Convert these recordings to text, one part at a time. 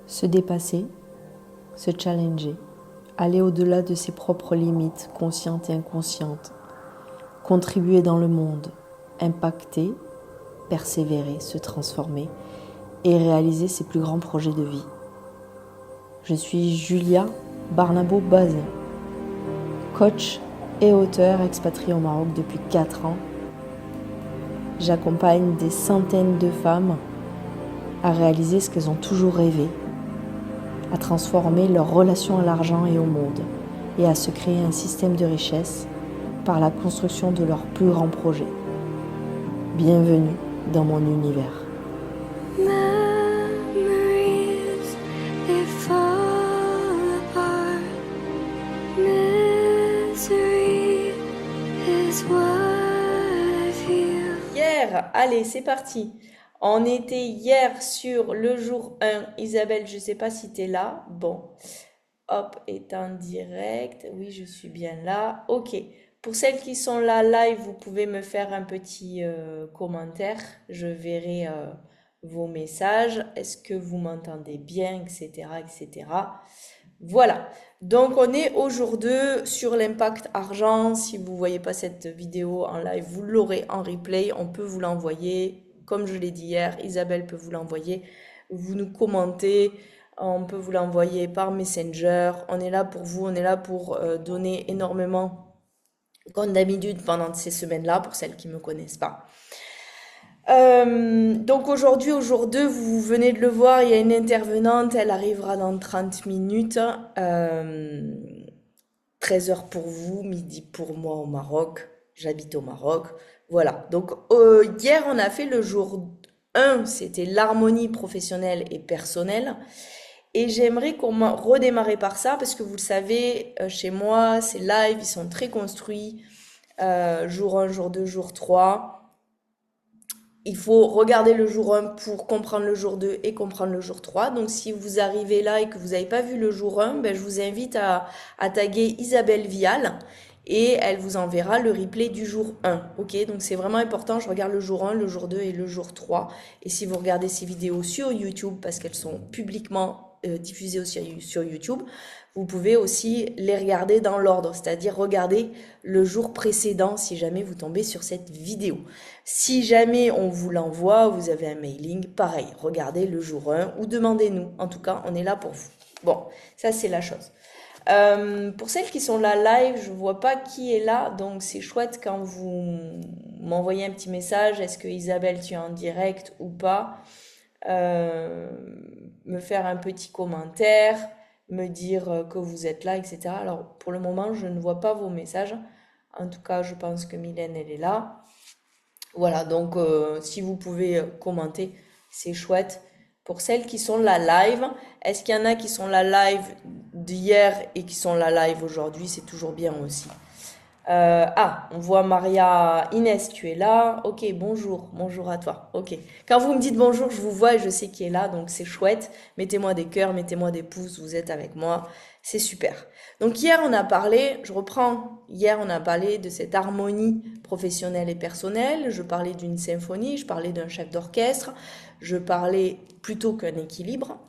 Se dépasser, se challenger, aller au-delà de ses propres limites, conscientes et inconscientes, contribuer dans le monde, impacter, persévérer, se transformer et réaliser ses plus grands projets de vie. Je suis Julia Barnabo-Bazin, coach et auteur expatrié au Maroc depuis 4 ans. J'accompagne des centaines de femmes à réaliser ce qu'elles ont toujours rêvé, à transformer leur relation à l'argent et au monde et à se créer un système de richesse par la construction de leurs plus grands projets. Bienvenue dans mon univers. Allez, c'est parti. On était hier sur le jour 1. Isabelle, je ne sais pas si tu es là. Bon, hop, est en direct. Oui, je suis bien là. Ok. Pour celles qui sont là live, vous pouvez me faire un petit commentaire. Je verrai vos messages. Est-ce que vous m'entendez bien, etc., etc. Voilà, donc on est au jour 2 sur l'impact argent. Si vous ne voyez pas cette vidéo en live, vous l'aurez en replay. On peut vous l'envoyer, comme je l'ai dit hier, Isabelle peut vous l'envoyer. Vous nous commentez, on peut vous l'envoyer par Messenger. On est là pour vous, on est là pour donner énormément, comme d'habitude, pendant ces semaines-là, pour celles qui ne me connaissent pas. Donc aujourd'hui, au jour 2, vous venez de le voir, il y a une intervenante, elle arrivera dans 30 minutes, 13 heures pour vous, midi pour moi au Maroc, j'habite au Maroc, voilà. Donc hier on a fait le jour 1, c'était l'harmonie professionnelle et personnelle, et j'aimerais qu'on redémarre par ça, parce que vous le savez, chez moi, ces lives, ils sont très construits, jour 1, jour 2, jour 3. Il faut regarder le jour 1 pour comprendre le jour 2 et comprendre le jour 3. Donc si vous arrivez là et que vous n'avez pas vu le jour 1, ben, je vous invite à taguer Isabelle Vial et elle vous enverra le replay du jour 1. Ok, donc c'est vraiment important, je regarde le jour 1, le jour 2 et le jour 3. Et si vous regardez ces vidéos sur YouTube, parce qu'elles sont publiquement diffusées aussi sur YouTube, vous pouvez aussi les regarder dans l'ordre, c'est-à-dire regarder le jour précédent si jamais vous tombez sur cette vidéo. Si jamais on vous l'envoie, vous avez un mailing, pareil, regardez le jour 1 ou demandez-nous. En tout cas, on est là pour vous. Bon, ça c'est la chose. Pour celles qui sont là live, je vois pas qui est là, donc c'est chouette quand vous m'envoyez un petit message. Est-ce que Isabelle, tu es en direct ou pas? Me faire un petit commentaire, me dire que vous êtes là, etc. Alors pour le moment, je ne vois pas vos messages. En tout cas, je pense que Mylène, elle est là. Voilà, donc si vous pouvez commenter, c'est chouette. Pour celles qui sont là live, est-ce qu'il y en a qui sont là live d'hier et qui sont là live aujourd'hui? C'est toujours bien aussi. On voit Maria Inès, tu es là. Ok, bonjour, bonjour à toi. Ok. Quand vous me dites bonjour, je vous vois et je sais qui est là, donc c'est chouette. Mettez-moi des cœurs, mettez-moi des pouces, vous êtes avec moi, c'est super. Donc hier, on a parlé, je reprends, hier, on a parlé de cette harmonie professionnelle et personnelle. Je parlais d'une symphonie, je parlais d'un chef d'orchestre, je parlais plutôt qu'un équilibre.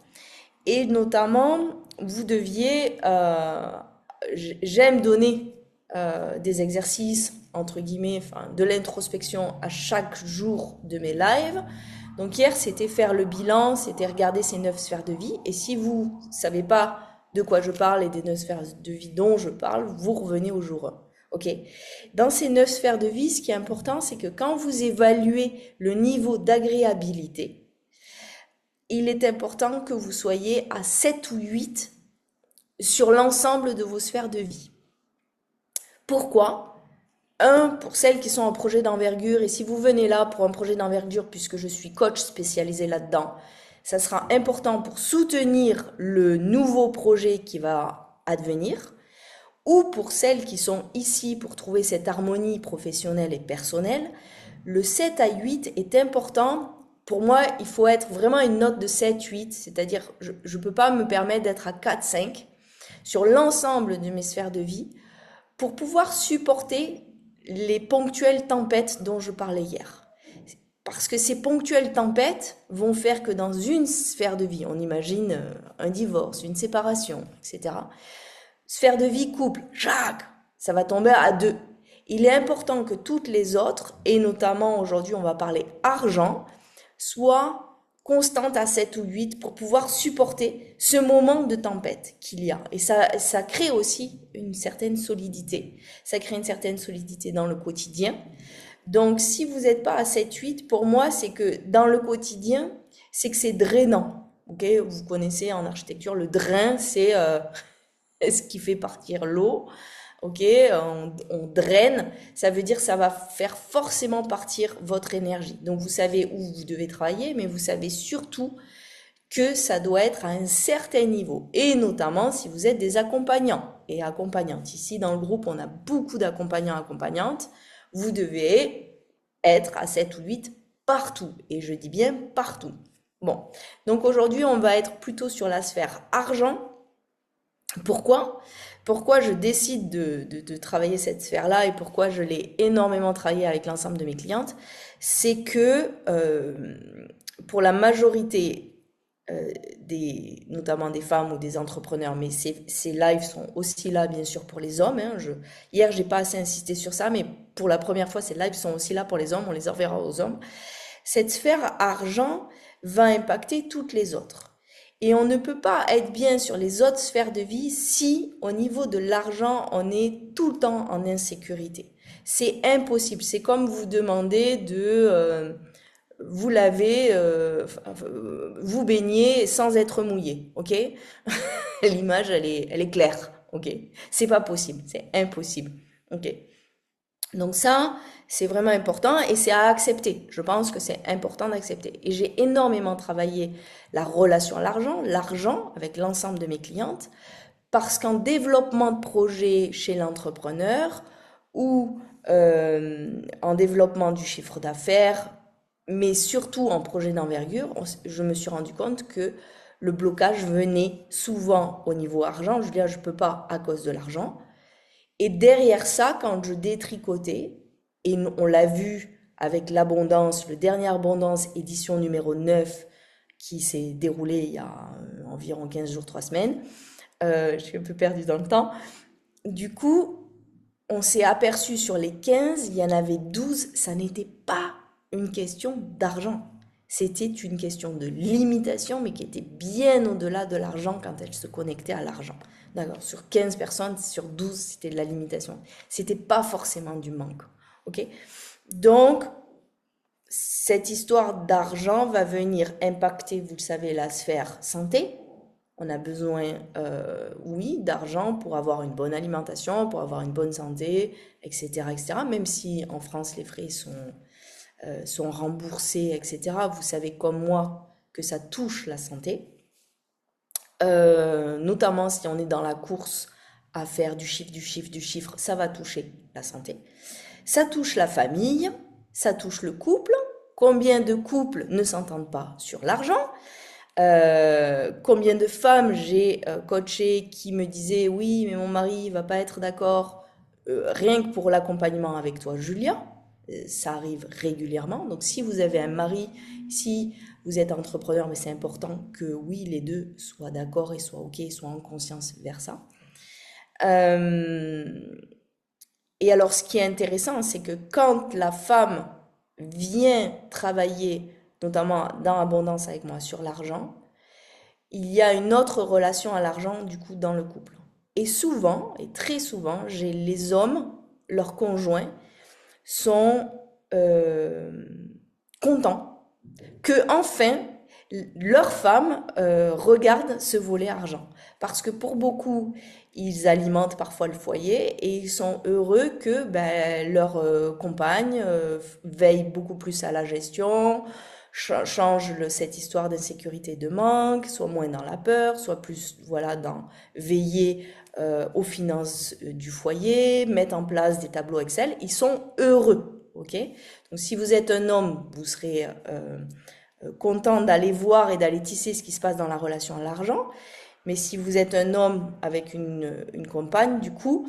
Et notamment, vous deviez, j'aime donner des exercices, entre guillemets, enfin, de l'introspection à chaque jour de mes lives. Donc hier, c'était faire le bilan, c'était regarder ces 9 sphères de vie. Et si vous ne savez pas de quoi je parle et des 9 sphères de vie dont je parle, vous revenez au jour 1. Ok. Dans ces 9 sphères de vie, ce qui est important, c'est que quand vous évaluez le niveau d'agréabilité, il est important que vous soyez à 7 ou 8 sur l'ensemble de vos sphères de vie. Pourquoi? Pour celles qui sont en projet d'envergure, et si vous venez là pour un projet d'envergure, puisque je suis coach spécialisé là-dedans, ça sera important pour soutenir le nouveau projet qui va advenir, ou pour celles qui sont ici pour trouver cette harmonie professionnelle et personnelle, le 7 à 8 est important. Pour moi, il faut être vraiment une note de 7, 8, c'est-à-dire je ne peux pas me permettre d'être à 4, 5 sur l'ensemble de mes sphères de vie pour pouvoir supporter les ponctuelles tempêtes dont je parlais hier. Parce que ces ponctuelles tempêtes vont faire que dans une sphère de vie, on imagine un divorce, une séparation, etc. Sphère de vie couple, Jacques, ça va tomber à 2. Il est important que toutes les autres, et notamment aujourd'hui on va parler argent, soient constantes à 7 ou 8 pour pouvoir supporter ce moment de tempête qu'il y a. Et ça crée aussi une certaine solidité. Ça crée une certaine solidité dans le quotidien. Donc, si vous n'êtes pas à 7-8, pour moi, c'est que dans le quotidien, c'est que c'est drainant. Ok, vous connaissez en architecture, le drain, c'est ce qui fait partir l'eau. Ok, on draine, ça veut dire que ça va faire forcément partir votre énergie. Donc, vous savez où vous devez travailler, mais vous savez surtout que ça doit être à un certain niveau. Et notamment si vous êtes des accompagnants et accompagnantes. Ici, dans le groupe, on a beaucoup d'accompagnants et accompagnantes. Vous devez être à 7 ou 8 partout. Et je dis bien partout. Bon, donc aujourd'hui, on va être plutôt sur la sphère argent. Pourquoi? Pourquoi je décide de travailler cette sphère-là et pourquoi je l'ai énormément travaillé avec l'ensemble de mes clientes? C'est que pour la majorité notamment des femmes ou des entrepreneurs, mais ces lives sont aussi là, bien sûr, pour les hommes. Hein. Hier, j'ai pas assez insisté sur ça, mais pour la première fois, ces lives sont aussi là pour les hommes. On les enverra aux hommes. Cette sphère argent va impacter toutes les autres. Et on ne peut pas être bien sur les autres sphères de vie si, au niveau de l'argent, on est tout le temps en insécurité. C'est impossible. C'est comme vous demander de vous laver, vous baigner sans être mouillé, ok? L'image, elle est claire, ok? C'est pas possible, c'est impossible, ok? Donc ça, c'est vraiment important et c'est à accepter. Je pense que c'est important d'accepter. Et j'ai énormément travaillé la relation à l'argent avec l'ensemble de mes clientes, parce qu'en développement de projet chez l'entrepreneur ou en développement du chiffre d'affaires, mais surtout en projet d'envergure, je me suis rendu compte que le blocage venait souvent au niveau argent. Je veux dire, je ne peux pas à cause de l'argent. Et derrière ça, quand je détricotais, et on l'a vu avec l'abondance, le dernier abondance, édition numéro 9, qui s'est déroulé il y a environ 15 jours, 3 semaines, je suis un peu perdue dans le temps. Du coup, on s'est aperçu sur les 15, il y en avait 12, ça n'était pas une question d'argent. C'était une question de limitation, mais qui était bien au-delà de l'argent quand elle se connectait à l'argent. D'accord? Sur 15 personnes, sur 12, c'était de la limitation. C'était pas forcément du manque. Ok? Donc, cette histoire d'argent va venir impacter, vous le savez, la sphère santé. On a besoin, oui, d'argent pour avoir une bonne alimentation, pour avoir une bonne santé, etc., etc. Même si en France, les frais sont remboursés, etc. Vous savez comme moi que ça touche la santé. Notamment si on est dans la course à faire du chiffre, du chiffre, du chiffre, ça va toucher la santé. Ça touche la famille, ça touche le couple. Combien de couples ne s'entendent pas sur l'argent? Combien de femmes j'ai coachées qui me disaient oui, mais mon mari va pas être d'accord rien que pour l'accompagnement avec toi, Julia. Ça arrive régulièrement. Donc, si vous avez un mari, si vous êtes entrepreneur, mais c'est important que oui, les deux soient d'accord et soient OK, soient en conscience vers ça. Euh, et alors, ce qui est intéressant, c'est que quand la femme vient travailler, notamment dans Abondance avec moi, sur l'argent, il y a une autre relation à l'argent, du coup, dans le couple. Et souvent, et très souvent, j'ai les hommes, leurs conjoints, sont contents que enfin leur femme regarde ce volet argent. Parce que pour beaucoup, ils alimentent parfois le foyer et ils sont heureux que ben, leur compagne veille beaucoup plus à la gestion, change cette histoire d'insécurité de manque, soit moins dans la peur, soit plus voilà dans veiller aux finances du foyer, mettre en place des tableaux Excel. Ils sont heureux, ok? Donc si vous êtes un homme, vous serez content d'aller voir et d'aller tisser ce qui se passe dans la relation à l'argent. Mais si vous êtes un homme avec une compagne, du coup,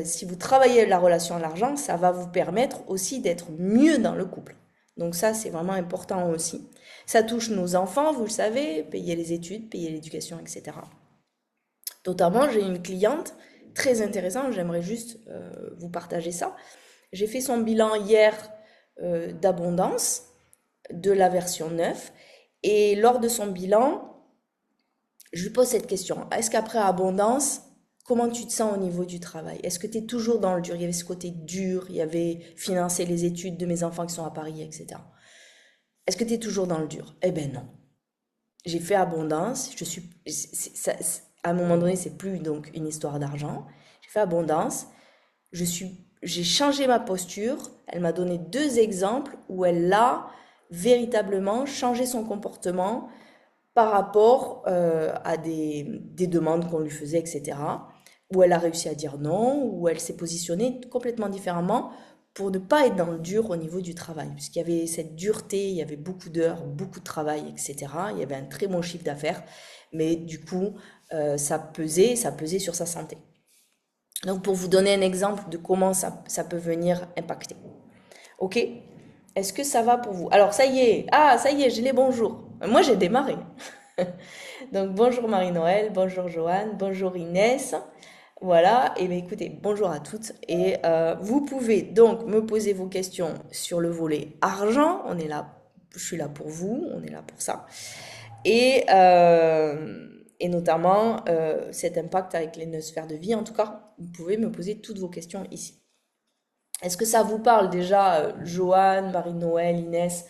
si vous travaillez la relation à l'argent, ça va vous permettre aussi d'être mieux dans le couple. Donc ça, c'est vraiment important aussi. Ça touche nos enfants, vous le savez, payer les études, payer l'éducation, etc. Notamment, j'ai une cliente très intéressante, j'aimerais juste vous partager ça. J'ai fait son bilan hier d'abondance de la version 9 et lors de son bilan, je lui pose cette question. Est-ce qu'après abondance, comment tu te sens au niveau du travail? Est-ce que tu es toujours dans le dur? Il y avait ce côté dur, il y avait financer les études de mes enfants qui sont à Paris, etc. Est-ce que tu es toujours dans le dur? Eh ben non. J'ai fait abondance, à un moment donné, c'est plus donc une histoire d'argent. J'ai fait abondance, j'ai changé ma posture. Elle m'a donné deux exemples où elle a véritablement changé son comportement par rapport à des demandes qu'on lui faisait, etc. Où elle a réussi à dire non, où elle s'est positionnée complètement différemment pour ne pas être dans le dur au niveau du travail. Puisqu'il y avait cette dureté, il y avait beaucoup d'heures, beaucoup de travail, etc. Il y avait un très bon chiffre d'affaires, mais du coup, ça pesait sur sa santé. Donc, pour vous donner un exemple de comment ça peut venir impacter. Ok? Est-ce que ça va pour vous? Alors, ça y est. Ah, ça y est, j'ai les bonjours. Moi, j'ai démarré. Donc, bonjour Marie-Noël, bonjour Joanne, bonjour Inès. Voilà, et bien écoutez, bonjour à toutes. Et vous pouvez donc me poser vos questions sur le volet argent. On est là, je suis là pour vous, on est là pour ça. Et notamment cet impact avec les 9 sphères de vie. En tout cas, vous pouvez me poser toutes vos questions ici. Est-ce que ça vous parle déjà, Joanne, Marie-Noël, Inès,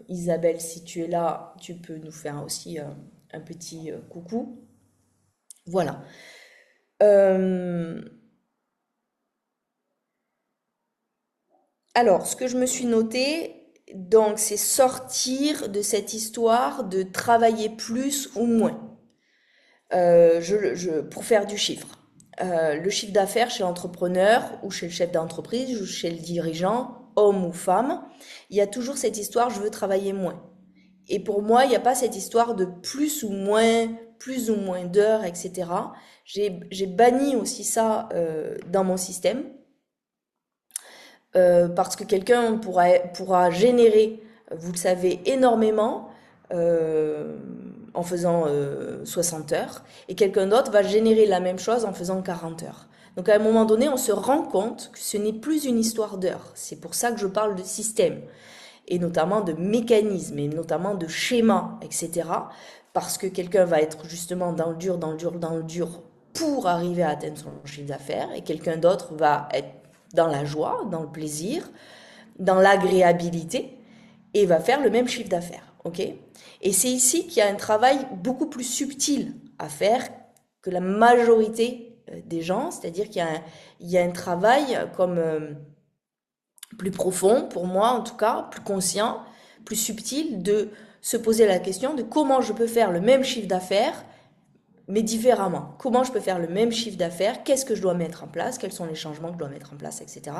Isabelle, si tu es là, tu peux nous faire aussi un petit coucou. Voilà. Euh, alors, ce que je me suis noté, donc, c'est sortir de cette histoire de travailler plus ou moins pour faire du chiffre. Le chiffre d'affaires chez l'entrepreneur ou chez le chef d'entreprise ou chez le dirigeant, homme ou femme, il y a toujours cette histoire, je veux travailler moins. Et pour moi, il n'y a pas cette histoire de plus ou moins d'heures, etc. J'ai banni aussi ça dans mon système parce que quelqu'un pourra générer, vous le savez, énormément euh, en faisant 60 heures et quelqu'un d'autre va générer la même chose en faisant 40 heures. Donc à un moment donné, on se rend compte que ce n'est plus une histoire d'heures. C'est pour ça que je parle de système et notamment de mécanismes et notamment de schémas, etc. Parce que quelqu'un va être justement dans le dur, dans le dur, dans le dur pour arriver à atteindre son chiffre d'affaires et quelqu'un d'autre va être dans la joie, dans le plaisir, dans l'agréabilité et va faire le même chiffre d'affaires. Ok? Et c'est ici qu'il y a un travail beaucoup plus subtil à faire que la majorité des gens, c'est-à-dire qu'il y a un travail comme plus profond, pour moi en tout cas, plus conscient, plus subtil, de se poser la question de comment je peux faire le même chiffre d'affaires, mais différemment. Comment je peux faire le même chiffre d'affaires, qu'est-ce que je dois mettre en place, quels sont les changements que je dois mettre en place, etc.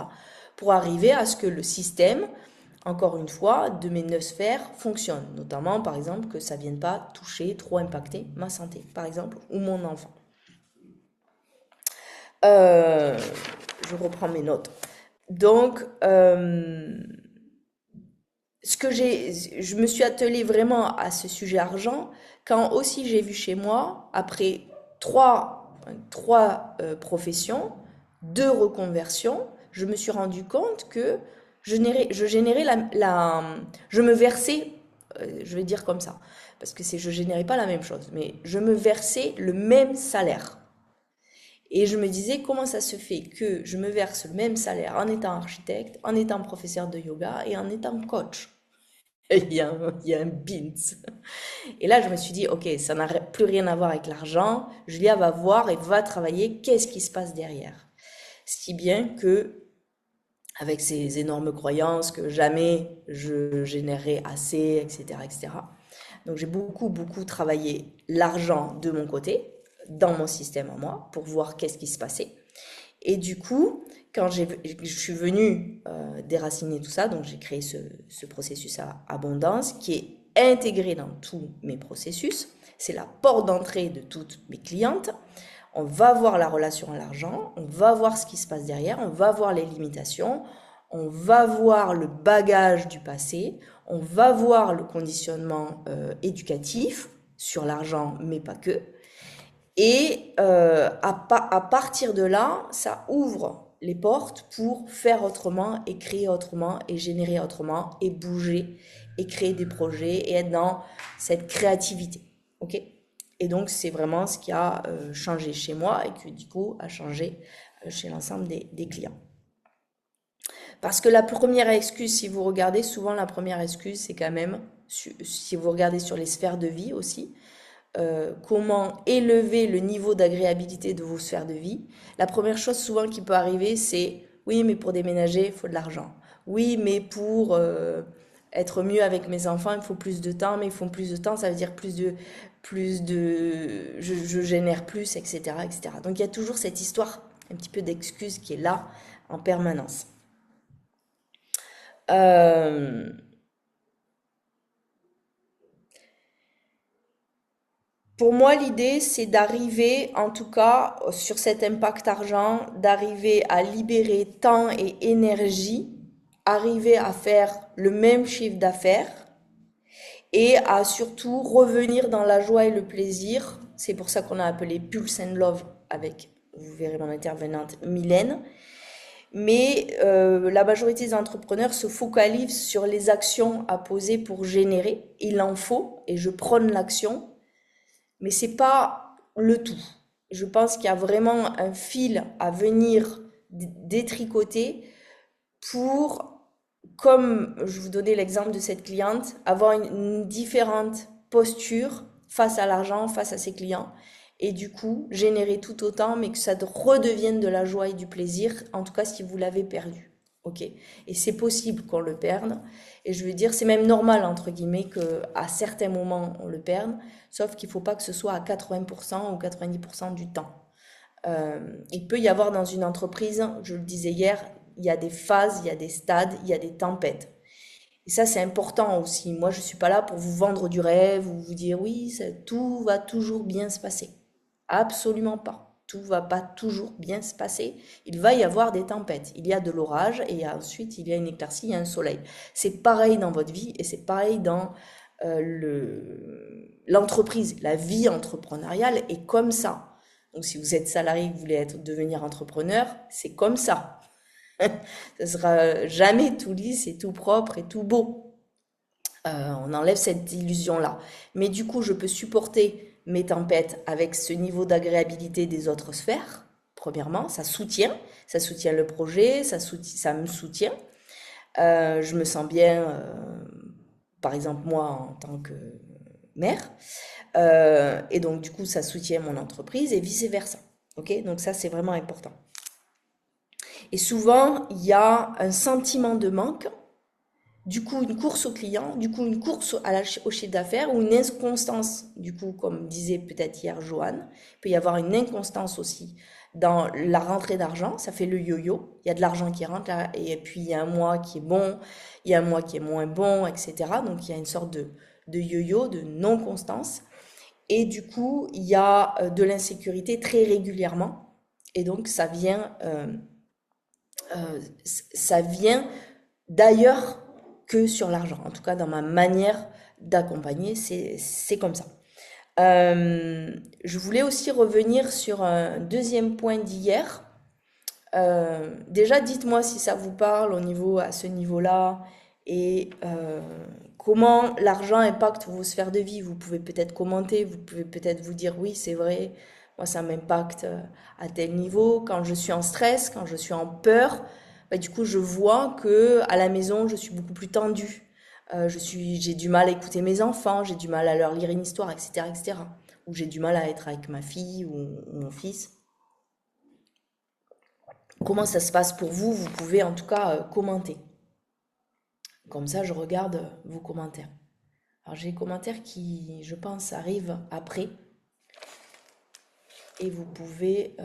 pour arriver à ce que le système, encore une fois, de mes 9 sphères fonctionne. Notamment, par exemple, que ça ne vienne pas toucher, trop impacter ma santé, par exemple, ou mon enfant. Euh, je reprends mes notes. Donc, je me suis attelée vraiment à ce sujet argent quand aussi j'ai vu chez moi, après trois professions, deux reconversions, je me suis rendu compte que je générais je me versais, je vais dire comme ça, parce que je générais pas la même chose, mais je me versais le même salaire. Et je me disais, comment ça se fait que je me verse le même salaire en étant architecte, en étant professeur de yoga et en étant coach? Il y a un bint. Et là, je me suis dit, ok, ça n'a plus rien à voir avec l'argent. Julia va voir et va travailler qu'est-ce qui se passe derrière. Si bien que, avec ces énormes croyances que jamais je générerai assez, etc., etc. Donc, j'ai beaucoup travaillé l'argent de mon côté, dans mon système en moi, pour voir qu'est-ce qui se passait. Et du coup, quand je suis venue déraciner tout ça, donc j'ai créé ce processus à abondance qui est intégré dans tous mes processus. C'est la porte d'entrée de toutes mes clientes. On va voir la relation à l'argent, on va voir ce qui se passe derrière, on va voir les limitations, on va voir le bagage du passé, on va voir le conditionnement éducatif sur l'argent, mais pas que. Et à partir de là, ça ouvre les portes pour faire autrement et créer autrement et générer autrement et bouger et créer des projets et être dans cette créativité. Ok? Et donc, c'est vraiment ce qui a changé chez moi et qui, du coup, a changé chez l'ensemble des clients. Parce que la première excuse, si vous regardez, souvent la première excuse, c'est quand même, si vous regardez sur les sphères de vie aussi, comment élever le niveau d'agréabilité de vos sphères de vie. La première chose souvent qui peut arriver, c'est oui, mais pour déménager, il faut de l'argent. Oui, mais pour être mieux avec mes enfants, il faut plus de temps, mais il faut plus de temps, ça veut dire je génère plus, etc., etc. Donc il y a toujours cette histoire, un petit peu d'excuse qui est là en permanence. Euh, Pour moi, l'idée, c'est d'arriver, en tout cas, sur cet impact argent, d'arriver à libérer temps et énergie, arriver à faire le même chiffre d'affaires et à surtout revenir dans la joie et le plaisir. C'est pour ça qu'on a appelé Pulse and Love avec, vous verrez mon intervenante, Mylène. Mais la majorité des entrepreneurs se focalisent sur les actions à poser pour générer. Il en faut, et je prône l'action, mais c'est pas le tout. Je pense qu'il y a vraiment un fil à venir détricoter pour, comme je vous donnais l'exemple de cette cliente, avoir une différente posture face à l'argent, face à ses clients, et du coup générer tout autant, mais que ça redevienne de la joie et du plaisir, en tout cas si vous l'avez perdu. Ok? Et c'est possible qu'on le perde. Et je veux dire, c'est même normal, entre guillemets, qu'à certains moments, on le perde, sauf qu'il ne faut pas que ce soit à 80% ou 90% du temps. Il peut y avoir dans une entreprise, je le disais hier, il y a des phases, il y a des stades, il y a des tempêtes. Et ça, c'est important aussi. Moi, je ne suis pas là pour vous vendre du rêve ou vous dire oui, tout va toujours bien se passer. Absolument pas. Tout va pas toujours bien se passer. Il va y avoir des tempêtes. Il y a de l'orage et ensuite il y a une éclaircie, il y a un soleil. C'est pareil dans votre vie et c'est pareil dans l'entreprise. La vie entrepreneuriale est comme ça. Donc si vous êtes salarié et que vous voulez devenir entrepreneur, c'est comme ça. Ce sera jamais tout lisse et tout propre et tout beau. On enlève cette illusion-là. Mais du coup, je peux supporter mes tempêtes avec ce niveau d'agréabilité des autres sphères. Premièrement, ça soutient le projet, ça me soutient. Je me sens bien, par exemple moi en tant que mère, et donc du coup ça soutient mon entreprise et vice versa. Ok, donc ça c'est vraiment important. Et souvent il y a un sentiment de manque, du coup une course au client, du coup une course au chiffre d'affaires ou une inconstance, du coup comme disait peut-être hier Joanne, il peut y avoir une inconstance aussi dans la rentrée d'argent, ça fait le yo-yo, il y a de l'argent qui rentre et puis il y a un mois qui est bon, il y a un mois qui est moins bon, etc. Donc il y a une sorte de yo-yo, de non-constance. Et du coup, il y a de l'insécurité très régulièrement. Et donc ça vient d'ailleurs que sur l'argent. En tout cas, dans ma manière d'accompagner, c'est comme ça. Je voulais aussi revenir sur un deuxième point d'hier. Déjà, dites-moi si ça vous parle à ce niveau-là et comment l'argent impacte vos sphères de vie. Vous pouvez peut-être commenter, vous pouvez peut-être vous dire oui, c'est vrai, moi ça m'impacte à tel niveau. Quand je suis en stress, quand je suis en peur, bah, du coup je vois que à la maison je suis beaucoup plus tendue. J'ai du mal à écouter mes enfants, j'ai du mal à leur lire une histoire, etc., etc. Ou j'ai du mal à être avec ma fille ou mon fils. Comment ça se passe pour vous? Vous pouvez en tout cas commenter. Comme ça, je regarde vos commentaires. Alors, j'ai des commentaires qui, je pense, arrivent après. Et vous pouvez...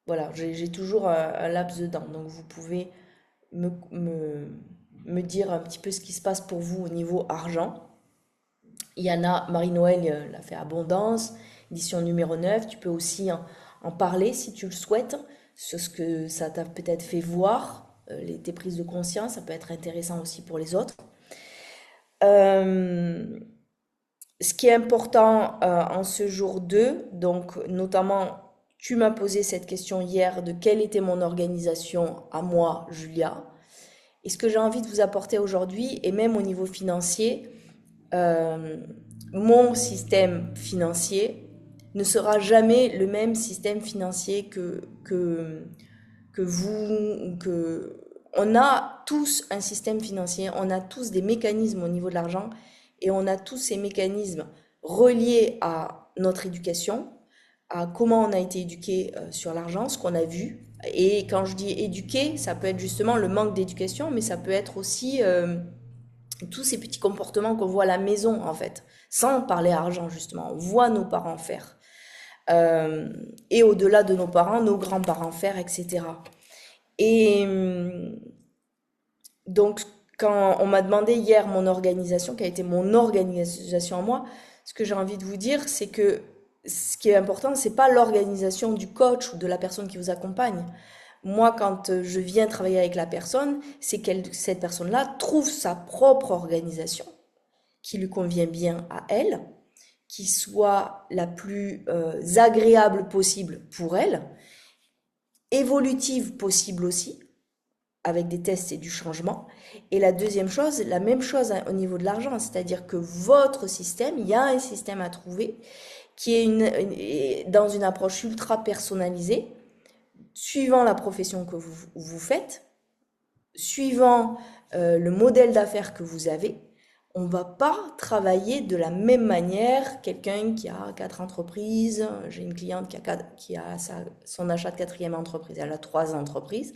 voilà, j'ai toujours un laps de temps. Donc, vous pouvez me, me, me dire un petit peu ce qui se passe pour vous au niveau argent. Il y en a, Marie-Noël l'a fait Abondance, édition numéro 9. Tu peux aussi en parler si tu le souhaites sur ce que ça t'a peut-être fait voir, tes prises de conscience, ça peut être intéressant aussi pour les autres. Euh, Ce qui est important en ce jour 2, donc notamment, tu m'as posé cette question hier de quelle était mon organisation à moi, Julia. Et ce que j'ai envie de vous apporter aujourd'hui, et même au niveau financier, euh, mon système financier ne sera jamais le même système financier que vous, que on a tous un système financier, on a tous des mécanismes au niveau de l'argent et on a tous ces mécanismes reliés à notre éducation, à comment on a été éduqué sur l'argent, ce qu'on a vu. Et quand je dis éduqué, ça peut être justement le manque d'éducation, mais ça peut être aussi tous ces petits comportements qu'on voit à la maison en fait, sans parler argent justement. On voit nos parents faire. Euh, et au-delà de nos parents, nos grands-parents faire, etc. Et donc, quand on m'a demandé hier mon organisation, quelle a été mon organisation à moi, ce que j'ai envie de vous dire, c'est que ce qui est important, c'est pas l'organisation du coach ou de la personne qui vous accompagne. Moi, quand je viens travailler avec la personne, c'est que cette personne-là trouve sa propre organisation qui lui convient bien à elle, qui soit la plus agréable possible pour elle, évolutive possible aussi, avec des tests et du changement. Et la deuxième chose, la même chose au niveau de l'argent, c'est-à-dire que votre système, il y a un système à trouver qui est dans une approche ultra personnalisée, suivant la profession que vous faites, suivant le modèle d'affaires que vous avez. On ne va pas travailler de la même manière. Quelqu'un qui a 4 entreprises, j'ai une cliente qui a son achat de quatrième entreprise, elle a 3 entreprises.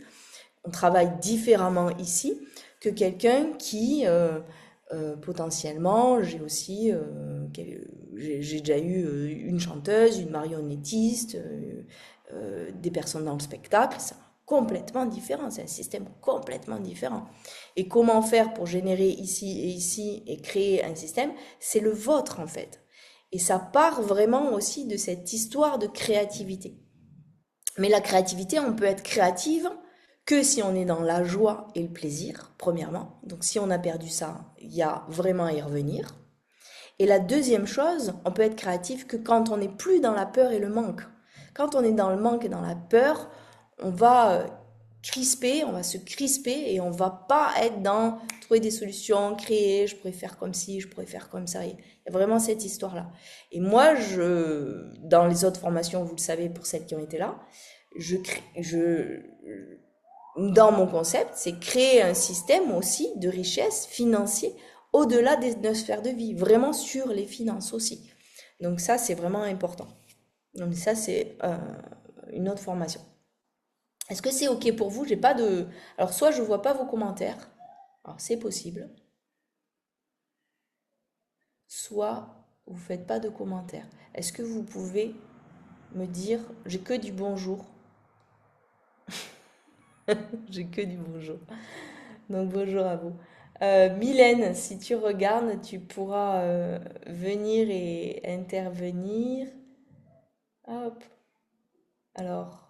On travaille différemment ici que quelqu'un qui potentiellement, j'ai déjà eu une chanteuse, une marionnettiste, des personnes dans le spectacle. C'est complètement différent, c'est un système complètement différent. Et comment faire pour générer ici et créer un système, c'est le vôtre en fait. Et ça part vraiment aussi de cette histoire de créativité. Mais la créativité, on peut être créative que si on est dans la joie et le plaisir, premièrement. Donc si on a perdu ça, il y a vraiment à y revenir. Et la deuxième chose, on peut être créatif que quand on n'est plus dans la peur et le manque. Quand on est dans le manque et dans la peur, on va on va se crisper et on va pas être dans trouver des solutions, créer, je pourrais faire comme ci, je pourrais faire comme ça. Il y a vraiment cette histoire-là. Et moi, dans les autres formations, vous le savez pour celles qui ont été là, dans mon concept, c'est créer un système aussi de richesse financière au-delà des 9 sphères de vie, vraiment sur les finances aussi. Donc ça, c'est vraiment important. Donc ça, c'est une autre formation. Est-ce que c'est OK pour vous? J'ai pas de... Alors, soit je vois pas vos commentaires, alors c'est possible, soit vous faites pas de commentaires. Est-ce que vous pouvez me dire, j'ai que du bonjour, j'ai que du bonjour. Donc bonjour à vous. Mylène, si tu regardes, tu pourras venir et intervenir. Hop. Alors,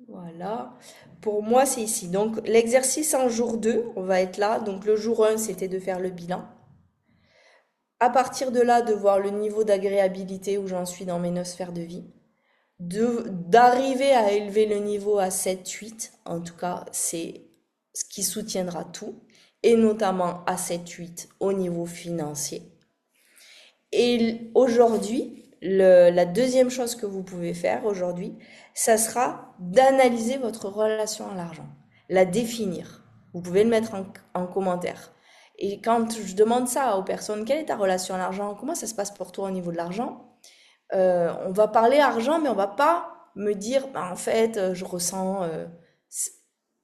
voilà. Pour moi, c'est ici. Donc l'exercice en jour 2, on va être là. Donc le jour 1, c'était de faire le bilan. À partir de là, de voir le niveau d'agréabilité où j'en suis dans mes 9 sphères de vie. D'arriver à élever le niveau à 7-8. En tout cas, c'est ce qui soutiendra tout. Et notamment à 7-8 au niveau financier. Et aujourd'hui, la deuxième chose que vous pouvez faire aujourd'hui, ça sera d'analyser votre relation à l'argent, la définir. Vous pouvez le mettre en commentaire. Et quand je demande ça aux personnes, quelle est ta relation à l'argent? Comment ça se passe pour toi au niveau de l'argent? On va parler argent, mais on va pas me dire, bah, en fait, je ressens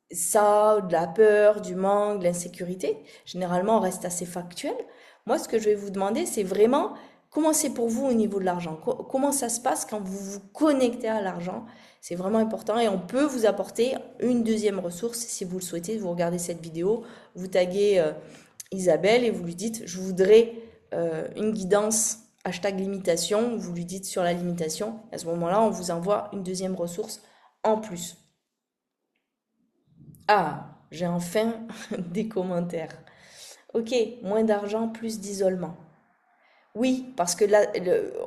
ça, de la peur, du manque, de l'insécurité. Généralement, on reste assez factuel. Moi, ce que je vais vous demander, c'est vraiment comment c'est pour vous au niveau de l'argent. Comment ça se passe quand vous vous connectez à l'argent. C'est vraiment important et on peut vous apporter une deuxième ressource si vous le souhaitez. Vous regardez cette vidéo, vous taguez Isabelle et vous lui dites, je voudrais une guidance hashtag limitation, vous lui dites sur la limitation, et à ce moment-là, on vous envoie une deuxième ressource en plus. Ah, j'ai enfin des commentaires. Ok, moins d'argent, plus d'isolement. Oui, parce que là,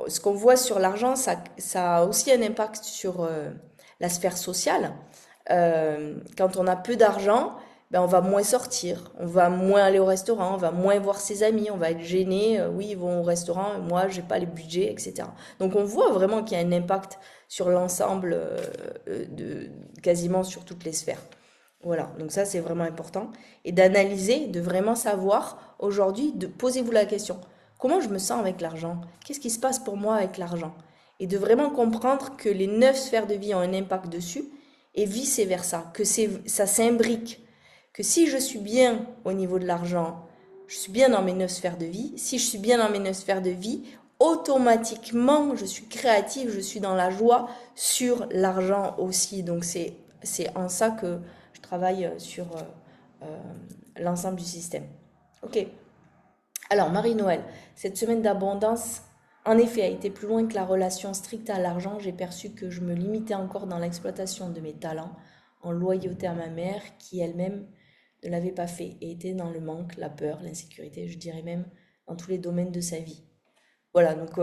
ce qu'on voit sur l'argent, ça a aussi un impact sur la sphère sociale. Quand on a peu d'argent, ben on va moins sortir, on va moins aller au restaurant, on va moins voir ses amis, on va être gêné. Oui, ils vont au restaurant, moi, j'ai pas les budgets, etc. Donc on voit vraiment qu'il y a un impact sur l'ensemble, quasiment sur toutes les sphères. Voilà, donc ça c'est vraiment important. Et d'analyser, de vraiment savoir aujourd'hui, posez-vous la question, comment je me sens avec l'argent? Qu'est-ce qui se passe pour moi avec l'argent? Et de vraiment comprendre que les 9 sphères de vie ont un impact dessus et vice-versa, que ça s'imbrique. Que si je suis bien au niveau de l'argent, je suis bien dans mes 9 sphères de vie. Si je suis bien dans mes 9 sphères de vie, automatiquement, je suis créative, je suis dans la joie sur l'argent aussi. Donc c'est en ça que je travaille sur l'ensemble du système. Ok. Alors, Marie-Noël, cette semaine d'abondance, en effet, a été plus loin que la relation stricte à l'argent. J'ai perçu que je me limitais encore dans l'exploitation de mes talents, en loyauté à ma mère, qui elle-même ne l'avait pas fait et était dans le manque, la peur, l'insécurité, je dirais même dans tous les domaines de sa vie. Voilà, donc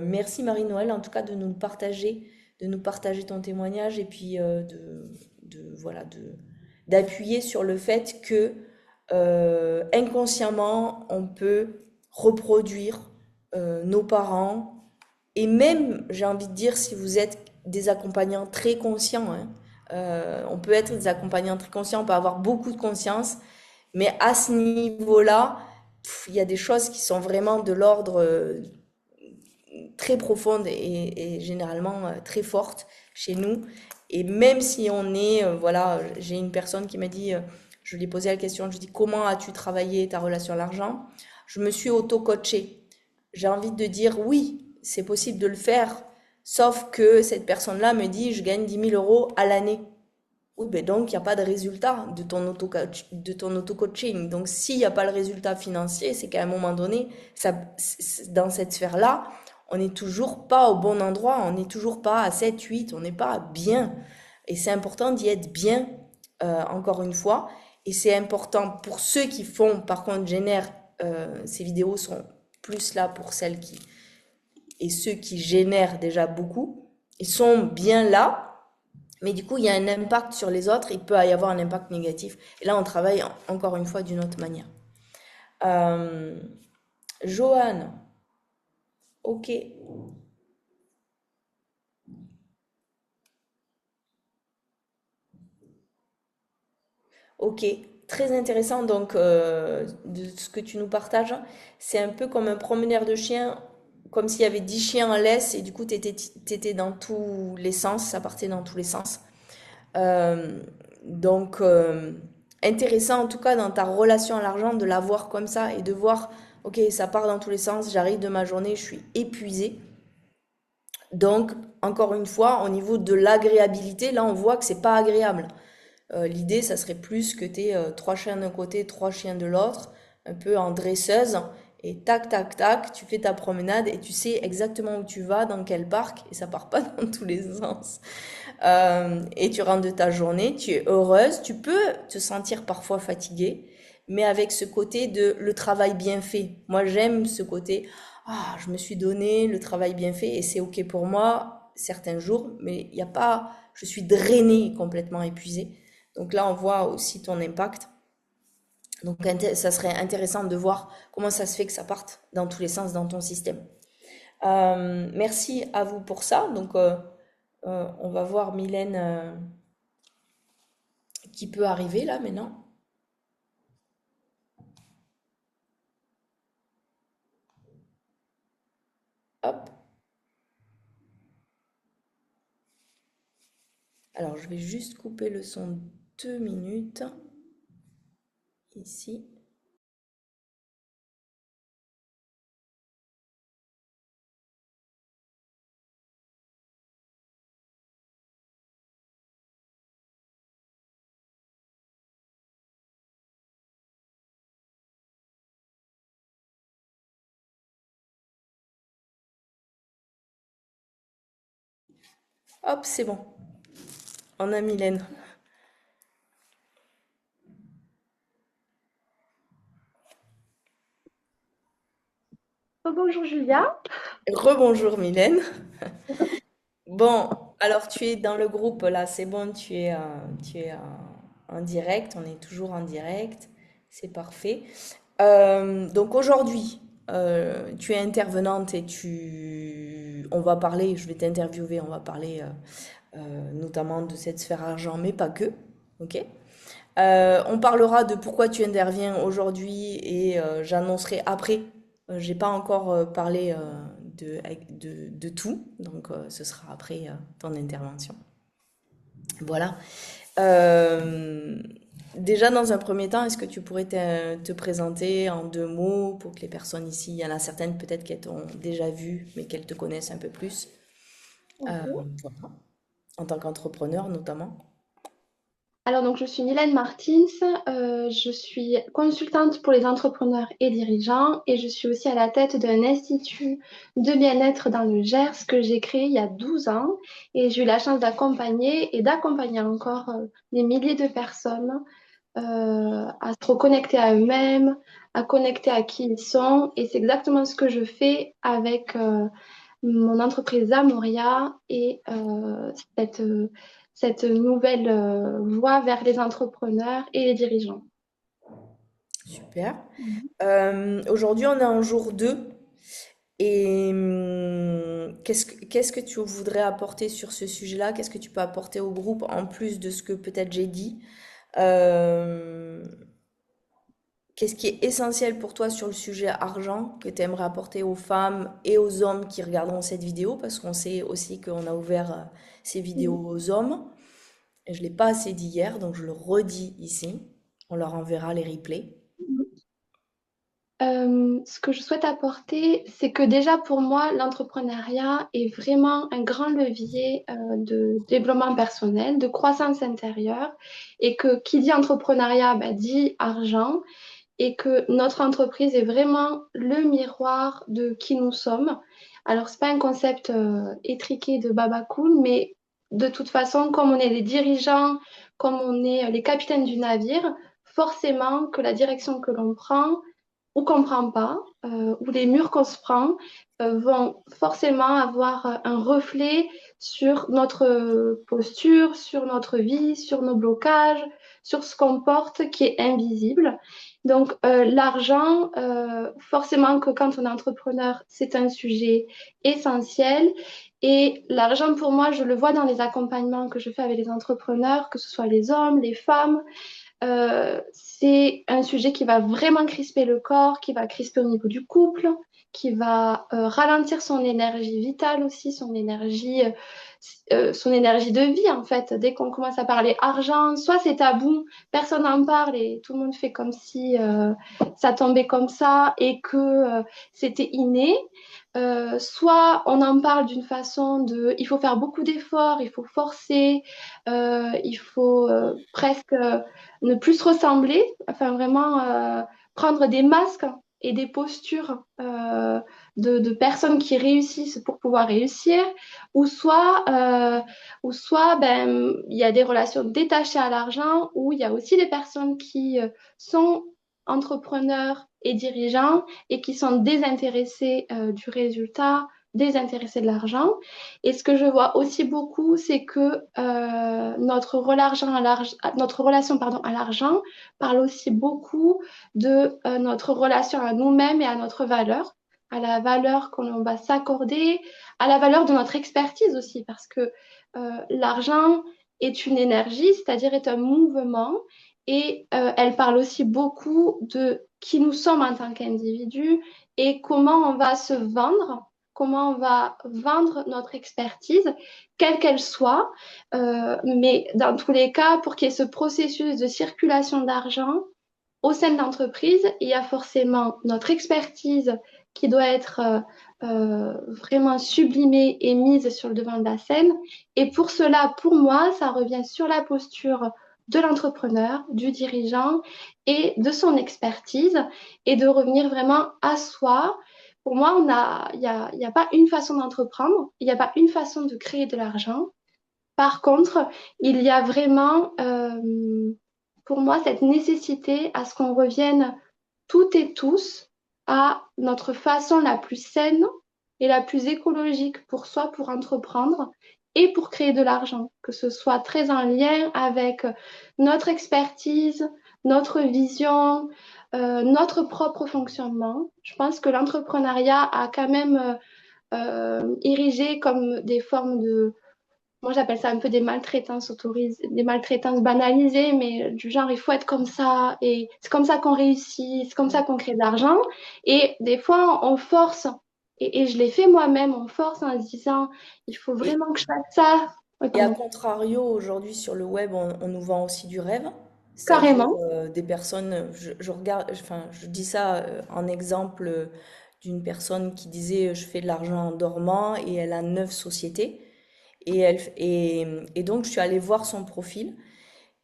merci Marie-Noël en tout cas de nous partager ton témoignage et puis voilà, d'appuyer sur le fait que inconsciemment on peut reproduire nos parents et même, j'ai envie de dire, si vous êtes des accompagnants très conscients, hein, on peut être des accompagnants très conscients, on peut avoir beaucoup de conscience, mais à ce niveau-là, il y a des choses qui sont vraiment de l'ordre très profonde et généralement très forte chez nous. Et même si on est, voilà, j'ai une personne qui m'a dit, je lui ai posé la question, je lui ai dit, comment as-tu travaillé ta relation à l'argent? Je me suis auto-coachée. J'ai envie de dire, oui, c'est possible de le faire, sauf que cette personne-là me dit, je gagne 10 000 € à l'année. Oui, ben donc il n'y a pas de résultat de ton auto-coaching. Donc s'il n'y a pas le résultat financier, c'est qu'à un moment donné, dans cette sphère-là, on n'est toujours pas au bon endroit, on n'est toujours pas à 7, 8, on n'est pas bien. Et c'est important d'y être bien, encore une fois. Et c'est important pour ceux qui font, par contre, ces vidéos sont plus là pour celles qui, et ceux qui génèrent déjà beaucoup, ils sont bien là. Mais du coup, il y a un impact sur les autres, il peut y avoir un impact négatif. Et là, on travaille encore une fois d'une autre manière. Euh, Johan, ok, ok, très intéressant donc de ce que tu nous partages. C'est un peu comme un promeneur de chiens, comme s'il y avait 10 chiens en laisse et du coup, tu étais dans tous les sens, ça partait dans tous les sens. Euh, donc, intéressant en tout cas dans ta relation à l'argent de la voir comme ça et de voir, ok, ça part dans tous les sens, j'arrive de ma journée, je suis épuisée. Donc, encore une fois, au niveau de l'agréabilité, là, on voit que c'est pas agréable. L'idée, ça serait plus que tu aies 3 chiens d'un côté, 3 chiens de l'autre, un peu en dresseuse, et tac, tac, tac, tu fais ta promenade et tu sais exactement où tu vas, dans quel parc, et ça part pas dans tous les sens. Et tu rentres de ta journée, tu es heureuse, tu peux te sentir parfois fatiguée, mais avec ce côté de le travail bien fait. Moi, j'aime ce côté, ah, je me suis donné le travail bien fait et c'est OK pour moi certains jours, mais il n'y a pas, je suis drainée, complètement épuisée. Donc là, on voit aussi ton impact. Donc, ça serait intéressant de voir comment ça se fait que ça parte dans tous les sens dans ton système. Merci à vous pour ça. Donc, on va voir Mylène qui peut arriver là maintenant. Hop. Alors, je vais juste couper le son 2 minutes ici. Hop, c'est bon. On a Mylène. Oh, bonjour Julia. Rebonjour Mylène. Bon, alors tu es dans le groupe là, c'est bon, tu es en direct, on est toujours en direct, c'est parfait. Donc aujourd'hui, tu es intervenante et on va parler, je vais t'interviewer, on va parler notamment de cette sphère argent, mais pas que, ok? On parlera de pourquoi tu interviens aujourd'hui et j'annoncerai après. J'ai pas encore parlé de tout, donc ce sera après ton intervention. Voilà. Euh, Déjà, dans un premier temps, est-ce que tu pourrais te présenter en 2 mots pour que les personnes ici, il y en a certaines peut-être qu'elles t'ont déjà vu, mais qu'elles te connaissent un peu plus, euh, Ok. voilà. En tant qu'entrepreneur notamment. Alors donc je suis Mylène Martins, je suis consultante pour les entrepreneurs et dirigeants et je suis aussi à la tête d'un institut de bien-être dans le Gers que j'ai créé il y a 12 ans et j'ai eu la chance d'accompagner encore des milliers de personnes à se reconnecter à eux-mêmes, à connecter à qui ils sont et c'est exactement ce que je fais avec mon entreprise Amoria et cette nouvelle voie vers les entrepreneurs et les dirigeants. Super. Mhm. Aujourd'hui, on est en jour 2. Et qu'est-ce que tu voudrais apporter sur ce sujet-là? Qu'est-ce que tu peux apporter au groupe en plus de ce que peut-être j'ai dit? Euh, Qu'est-ce qui est essentiel pour toi sur le sujet argent que tu aimerais apporter aux femmes et aux hommes qui regarderont cette vidéo? Parce qu'on sait aussi qu'on a ouvert ces vidéos aux hommes. Et je ne l'ai pas assez dit hier, donc je le redis ici. On leur enverra les replays. Ce que je souhaite apporter, c'est que déjà pour moi, l'entrepreneuriat est vraiment un grand levier de développement personnel, de croissance intérieure, et que qui dit entrepreneuriat, bah, dit argent, et que notre entreprise est vraiment le miroir de qui nous sommes. Alors, c'est pas un concept étriqué de baba cool, mais de toute façon, comme on est les dirigeants, comme on est les capitaines du navire, forcément que la direction que l'on prend ou qu'on ne prend pas, ou les murs qu'on se prend, vont forcément avoir un reflet sur notre posture, sur notre vie, sur nos blocages, sur ce qu'on porte qui est invisible. Donc, l'argent, forcément que quand on est entrepreneur, c'est un sujet essentiel. Et l'argent, pour moi, je le vois dans les accompagnements que je fais avec les entrepreneurs, que ce soit les hommes, les femmes, c'est un sujet qui va vraiment crisper le corps, qui va crisper au niveau du couple, qui va ralentir son énergie vitale aussi, son énergie de vie en fait. Dès qu'on commence à parler argent, soit c'est tabou, personne n'en parle et tout le monde fait comme si ça tombait comme ça et que c'était inné. Soit on en parle d'une façon de, il faut faire beaucoup d'efforts, il faut forcer, il faut presque ne plus se ressembler, enfin vraiment prendre des masques et des postures de personnes qui réussissent pour pouvoir réussir, ou soit ben, il y a des relations détachées à l'argent, où il y a aussi des personnes qui sont entrepreneurs et dirigeants et qui sont désintéressés du résultat, désintéressés de l'argent. Et ce que je vois aussi beaucoup, c'est que notre relation pardon, à l'argent parle aussi beaucoup de notre relation à nous-mêmes et à notre valeur, à la valeur qu'on va s'accorder, à la valeur de notre expertise aussi, parce que l'argent est une énergie, c'est-à-dire est un mouvement, et elle parle aussi beaucoup de qui nous sommes en tant qu'individus et comment on va se vendre, comment on va vendre notre expertise, quelle qu'elle soit. Mais dans tous les cas, pour qu'il y ait ce processus de circulation d'argent au sein de l'entreprise, il y a forcément notre expertise qui doit être vraiment sublimée et mise sur le devant de la scène. Et pour cela, pour moi, ça revient sur la posture de l'entrepreneur, du dirigeant et de son expertise et de revenir vraiment à soi. Pour moi, il y a pas une façon d'entreprendre, il n'y a pas une façon de créer de l'argent. Par contre, il y a vraiment, pour moi, cette nécessité à ce qu'on revienne toutes et tous à notre façon la plus saine et la plus écologique pour soi, pour entreprendre et pour créer de l'argent, que ce soit très en lien avec notre expertise, notre vision, notre propre fonctionnement. Je pense que l'entrepreneuriat a quand même érigé comme des formes de, moi j'appelle ça un peu des maltraitances autorisées, des maltraitances banalisées, mais du genre il faut être comme ça et c'est comme ça qu'on réussit, c'est comme ça qu'on crée de l'argent. Et des fois on force, et je l'ai fait moi-même, on force en se disant il faut Et, vraiment que je fasse ça. Ouais, et à pardon. contrario, aujourd'hui sur le web, on nous vend aussi du rêve, c'est-à-dire Carrément. des personnes, je regarde, enfin, je dis ça en exemple d'une personne qui disait je fais de l'argent en dormant et elle a 9 sociétés. Et donc, je suis allée voir son profil.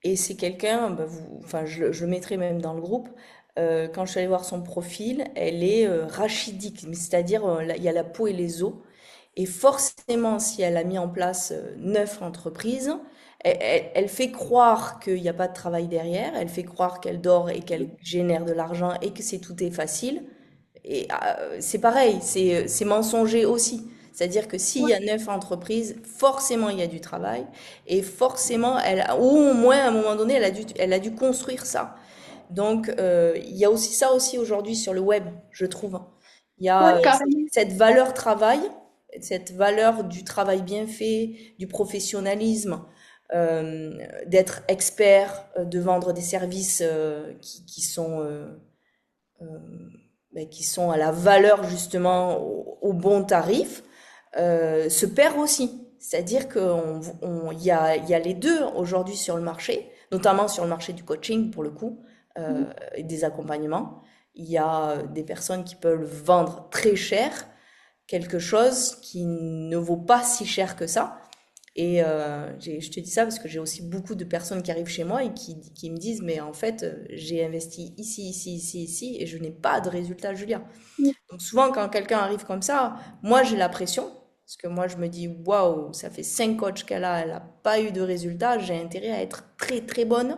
Et c'est quelqu'un, bah, enfin, je le mettrai même dans le groupe. Quand je suis allée voir son profil, elle est rachidique, c'est-à-dire il y a la peau et les os. Et forcément, si elle a mis en place 9 entreprises, elle fait croire qu'il n'y a pas de travail derrière, elle fait croire qu'elle dort et qu'elle génère de l'argent et que c'est tout est facile. Et c'est pareil, c'est mensonger aussi. C'est-à-dire que s'il y Ouais, a 9 entreprises, forcément il y a du travail et forcément ou au moins à un moment donné, elle a dû construire ça. Donc il y a aussi ça aussi aujourd'hui sur le web, je trouve. Il y a ouais, carrément. cette valeur travail, cette valeur du travail bien fait, du professionnalisme, d'être expert, de vendre des services qui sont euh, qui sont à la valeur justement au bon tarif, se perd aussi. C'est-à-dire qu'il y a les deux aujourd'hui sur le marché, notamment sur le marché du coaching pour le coup, et des accompagnements. Il y a des personnes qui peuvent vendre très cher quelque chose qui ne vaut pas si cher que ça. Et je te dis ça parce que j'ai aussi beaucoup de personnes qui arrivent chez moi et qui me disent, mais en fait, j'ai investi ici, ici, ici, ici, et je n'ai pas de résultat, Julia. Donc souvent, quand quelqu'un arrive comme ça, moi, j'ai la pression. Parce que moi, je me dis, waouh, ça fait 5 coachs qu'elle a, elle n'a pas eu de résultat, j'ai intérêt à être très, très bonne.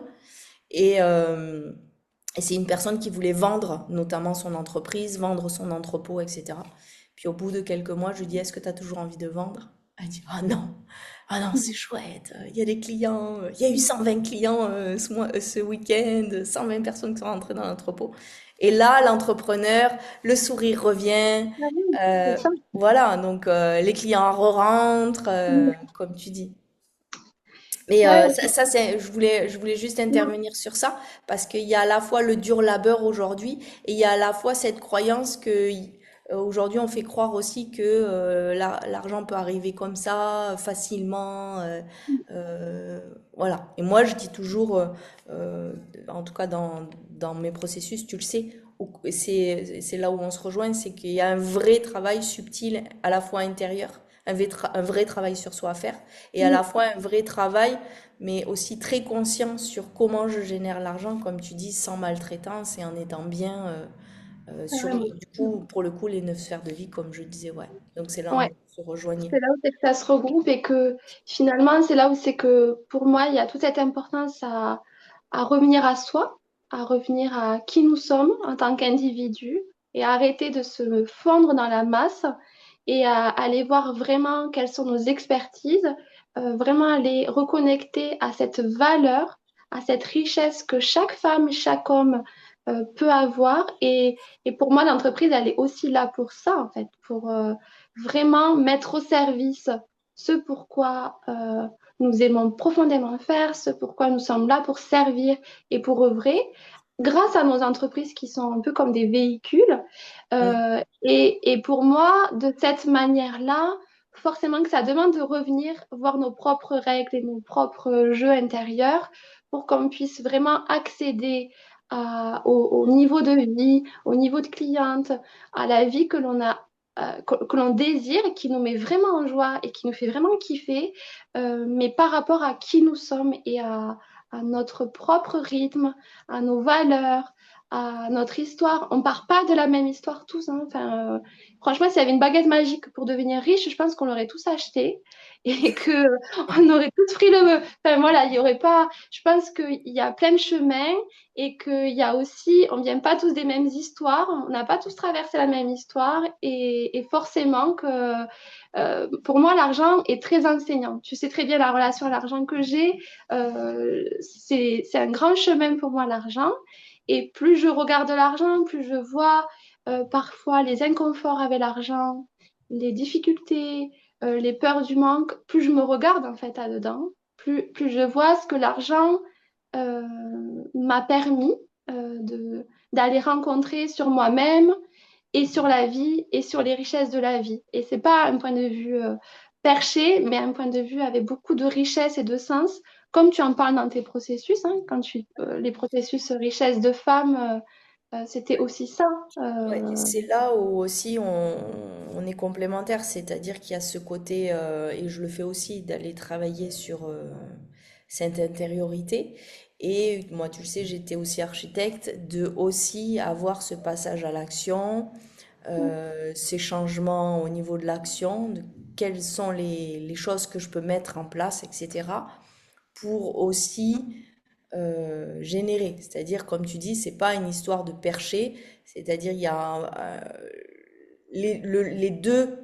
Et c'est une personne qui voulait vendre, notamment son entreprise, vendre son entrepôt, etc. Puis au bout de quelques mois, je lui dis, est-ce que tu as toujours envie de vendre? Elle dit, ah non, c'est chouette, il y a des clients, il y a eu 120 clients ce week-end, 120 personnes qui sont rentrées dans l'entrepôt. Et là, l'entrepreneur, le sourire revient, C'est euh, ça. voilà, donc les clients re-rentrent, comme tu dis. Mais Ouais, je voulais juste intervenir sur ça parce qu'il y a à la fois le dur labeur aujourd'hui et il y a à la fois cette croyance que aujourd'hui on fait croire aussi que l'argent peut arriver comme ça facilement. Voilà. Et moi je dis toujours, euh, en tout cas dans mes processus, tu le sais, c'est là où on se rejoint, c'est qu'il y a un vrai travail subtil à la fois intérieur, un vrai travail sur soi à faire et à la fois un vrai travail, mais aussi très conscient sur comment je génère l'argent, comme tu dis, sans maltraitance et en étant bien sur, carrément. du coup, pour le coup, les 9 sphères de vie, comme je disais, ouais. Donc c'est là où Ouais. on se rejoignait. C'est là où c'est que ça se regroupe et que finalement, c'est là où c'est que pour moi, il y a toute cette importance à revenir à soi, à revenir à qui nous sommes en tant qu'individu et à arrêter de se fondre dans la masse et à aller voir vraiment quelles sont nos expertises, vraiment aller reconnecter à cette valeur, à cette richesse que chaque femme, chaque homme peut avoir. Et pour moi, l'entreprise, elle est aussi là pour ça, en fait, pour vraiment mettre au service ce pourquoi nous aimons profondément faire, ce pourquoi nous sommes là pour servir et pour œuvrer, grâce à nos entreprises qui sont un peu comme des véhicules. Mm. Et pour moi, de cette manière-là, forcément que ça demande de revenir voir nos propres règles et nos propres jeux intérieurs pour qu'on puisse vraiment accéder au niveau de vie, au niveau de cliente, à la vie que l'on a que l'on désire, qui nous met vraiment en joie et qui nous fait vraiment kiffer, mais par rapport à qui nous sommes et à notre propre rythme, à nos valeurs, à notre histoire. On part pas de la même histoire tous, hein. Enfin, franchement, s'il y avait une baguette magique pour devenir riche, je pense qu'on l'aurait tous acheté et que on aurait tous pris le. Enfin voilà, il y aurait pas. Je pense qu'il y a plein de chemins et qu'il y a aussi, on vient pas tous des mêmes histoires, on n'a pas tous traversé la même histoire et forcément que pour moi l'argent est très enseignant. Tu sais très bien la relation à l'argent que j'ai. C'est un grand chemin pour moi l'argent. Et plus je regarde l'argent, plus je vois parfois les inconforts avec l'argent, les difficultés, les peurs du manque, plus je me regarde en fait là-dedans, plus je vois ce que l'argent euh, m'a permis d'aller rencontrer sur moi-même et sur la vie et sur les richesses de la vie. Et c'est pas un point de vue perché, mais un point de vue avec beaucoup de richesse et de sens, comme tu en parles dans tes processus, hein, les processus richesse de femmes, c'était aussi ça. Ouais, Euh, c'est là où aussi on est complémentaires, c'est-à-dire qu'il y a ce côté, et je le fais aussi, d'aller travailler sur cette intériorité. Et moi, tu le sais, j'étais aussi architecte, de aussi avoir ce passage à l'action, ces changements au niveau de l'action, de quelles sont les choses que je peux mettre en place, etc. pour aussi générer. C'est-à-dire, comme tu dis, c'est pas une histoire de percher, c'est-à-dire il y a les deux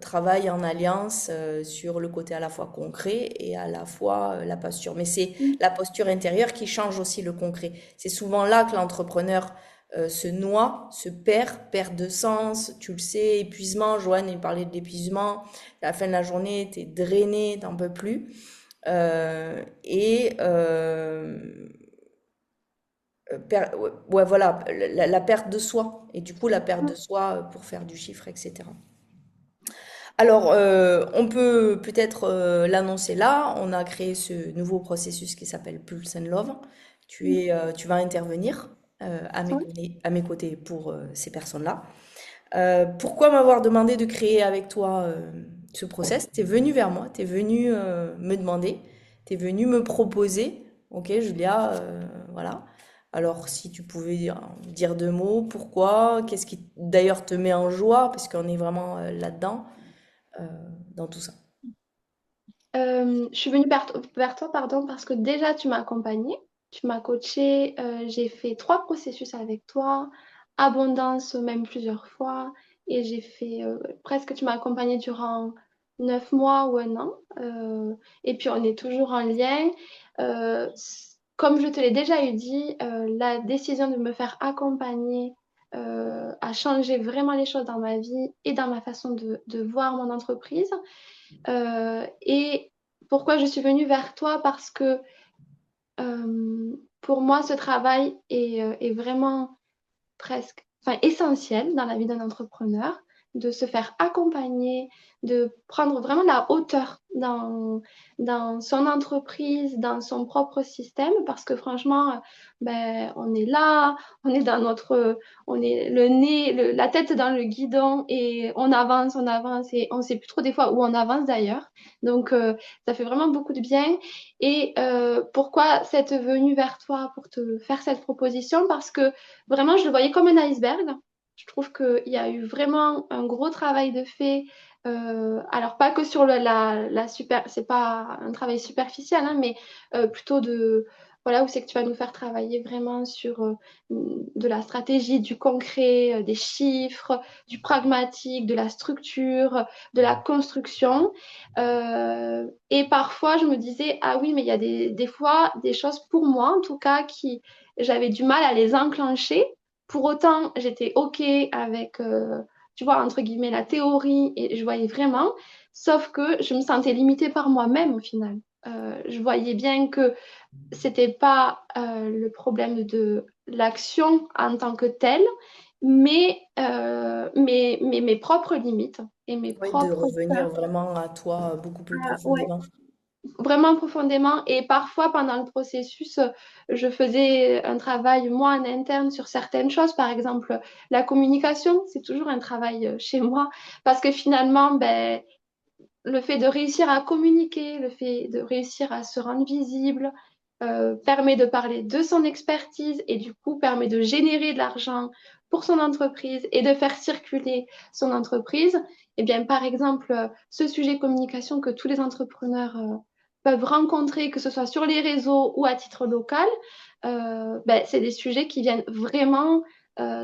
travaillent en alliance sur le côté à la fois concret et à la fois la posture. Mais c'est la posture intérieure qui change aussi le concret. C'est souvent là que l'entrepreneur se noie, se perd de sens. Tu le sais, épuisement. Joanne, il parlait de l'épuisement. À la fin de la journée, t'es drainé, t'en peux plus. Et ouais, ouais, voilà, la perte de soi. Et du coup, la perte de soi pour faire du chiffre, etc. Alors, on peut peut-être l'annoncer là. On a créé ce nouveau processus qui s'appelle Pulse and Love. Tu vas intervenir à mes côtés pour ces personnes-là. Pourquoi m'avoir demandé de créer avec toi ce process? T'es venu vers moi, t'es venu me demander, t'es venu me proposer. Ok, Julia, voilà. Alors, si tu pouvais dire deux mots, pourquoi? Qu'est-ce qui d'ailleurs te met en joie? Parce qu'on est vraiment là-dedans, euh, dans tout ça. je suis venue vers toi, pardon, parce que déjà tu m'as accompagnée, tu m'as coachée, j'ai fait 3 processus avec toi, abondance même plusieurs fois, et j'ai fait presque, tu m'as accompagnée durant 9 mois ou un an, et puis on est toujours en lien. Comme je te l'ai déjà eu dit, la décision de me faire accompagner a changé vraiment les choses dans ma vie et dans ma façon de voir mon entreprise. Et pourquoi je suis venue vers toi? Parce que pour moi, ce travail est vraiment presque, enfin essentiel dans la vie d'un entrepreneur, de se faire accompagner, de prendre vraiment la hauteur dans son entreprise, dans son propre système, parce que franchement, ben, on est là, on est dans notre, on est le nez, la tête dans le guidon et on avance et on sait plus trop des fois où on avance d'ailleurs. Donc, ça fait vraiment beaucoup de bien. Et pourquoi cette venue vers toi pour te faire cette proposition? Parce que vraiment, je le voyais comme un iceberg. Je trouve qu'il y a eu vraiment un gros travail de fait. Alors, pas que sur la super, c'est pas un travail superficiel, hein, mais plutôt voilà, où c'est que tu vas nous faire travailler vraiment sur de la stratégie, du concret, des chiffres, du pragmatique, de la structure, de la construction. Et parfois, je me disais, ah oui, mais il y a des fois des choses pour moi, en tout cas, qui j'avais du mal à les enclencher. Pour autant, j'étais OK avec, tu vois, entre guillemets, la théorie et je voyais vraiment, sauf que je me sentais limitée par moi-même au final. Je voyais bien que c'était pas le problème de l'action en tant que telle, mais mes propres limites et mes Oui, de propres revenir peurs. vraiment à toi beaucoup plus Ouais, profondément. vraiment profondément. Et parfois, pendant le processus, je faisais un travail, moi, en interne, sur certaines choses. Par exemple, la communication, c'est toujours un travail chez moi. Parce que finalement, ben, le fait de réussir à communiquer, le fait de réussir à se rendre visible, permet de parler de son expertise et du coup permet de générer de l'argent pour son entreprise et de faire circuler son entreprise, eh bien, par exemple, ce sujet communication que tous les entrepreneurs peuvent rencontrer, que ce soit sur les réseaux ou à titre local, ben, c'est des sujets qui viennent vraiment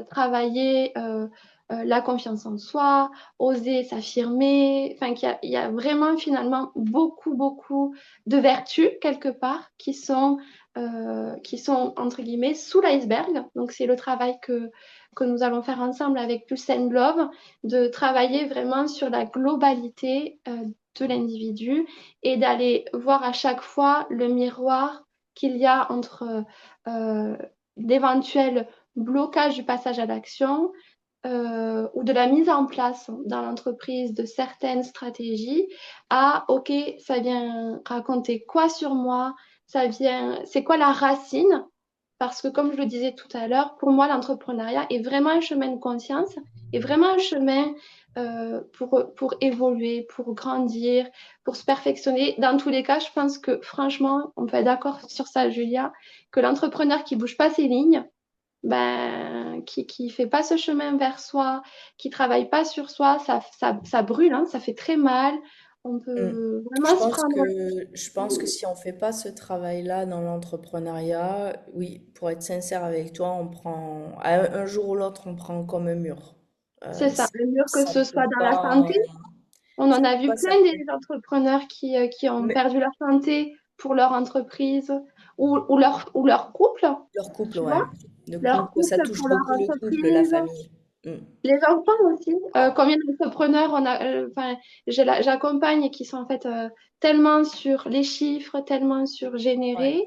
travailler la confiance en soi, oser s'affirmer, enfin, il y a vraiment finalement beaucoup, beaucoup de vertus quelque part qui sont entre guillemets sous l'iceberg. Donc c'est le travail que nous allons faire ensemble avec Pulse and Love, de travailler vraiment sur la globalité de l'individu et d'aller voir à chaque fois le miroir qu'il y a entre euh, l'éventuel blocage du passage à l'action ou de la mise en place dans l'entreprise de certaines stratégies à, OK, ça vient raconter quoi sur moi, ça vient, c'est quoi la racine? Parce que comme je le disais tout à l'heure, pour moi, l'entrepreneuriat est vraiment un chemin de conscience, est vraiment un chemin pour évoluer, pour grandir, pour se perfectionner. Dans tous les cas, je pense que franchement, on peut être d'accord sur ça, Julia, que l'entrepreneur qui bouge pas ses lignes, ben, qui fait pas ce chemin vers soi, qui travaille pas sur soi, ça brûle, hein, ça fait très mal. On Mm. peut vraiment se prendre. Je pense que si on fait pas ce travail-là dans l'entrepreneuriat, oui, pour être sincère avec toi, on prend, un jour ou l'autre, on prend comme un mur. C'est ça, le mieux que Ça ce peut soit dans la pas, santé. On ça en a peut vu pas plein des s'appeler. entrepreneurs qui ont Mais perdu leur santé pour leur entreprise ou leur couple, leur couple, tu vois, ouais. Le leur couple, ça couple touche pour leur beaucoup le couple, la entreprise. famille. Mm. Les enfants aussi. Combien d'entrepreneurs on a, enfin, j'accompagne et qui sont en fait tellement sur les chiffres, tellement sur Ouais, générer,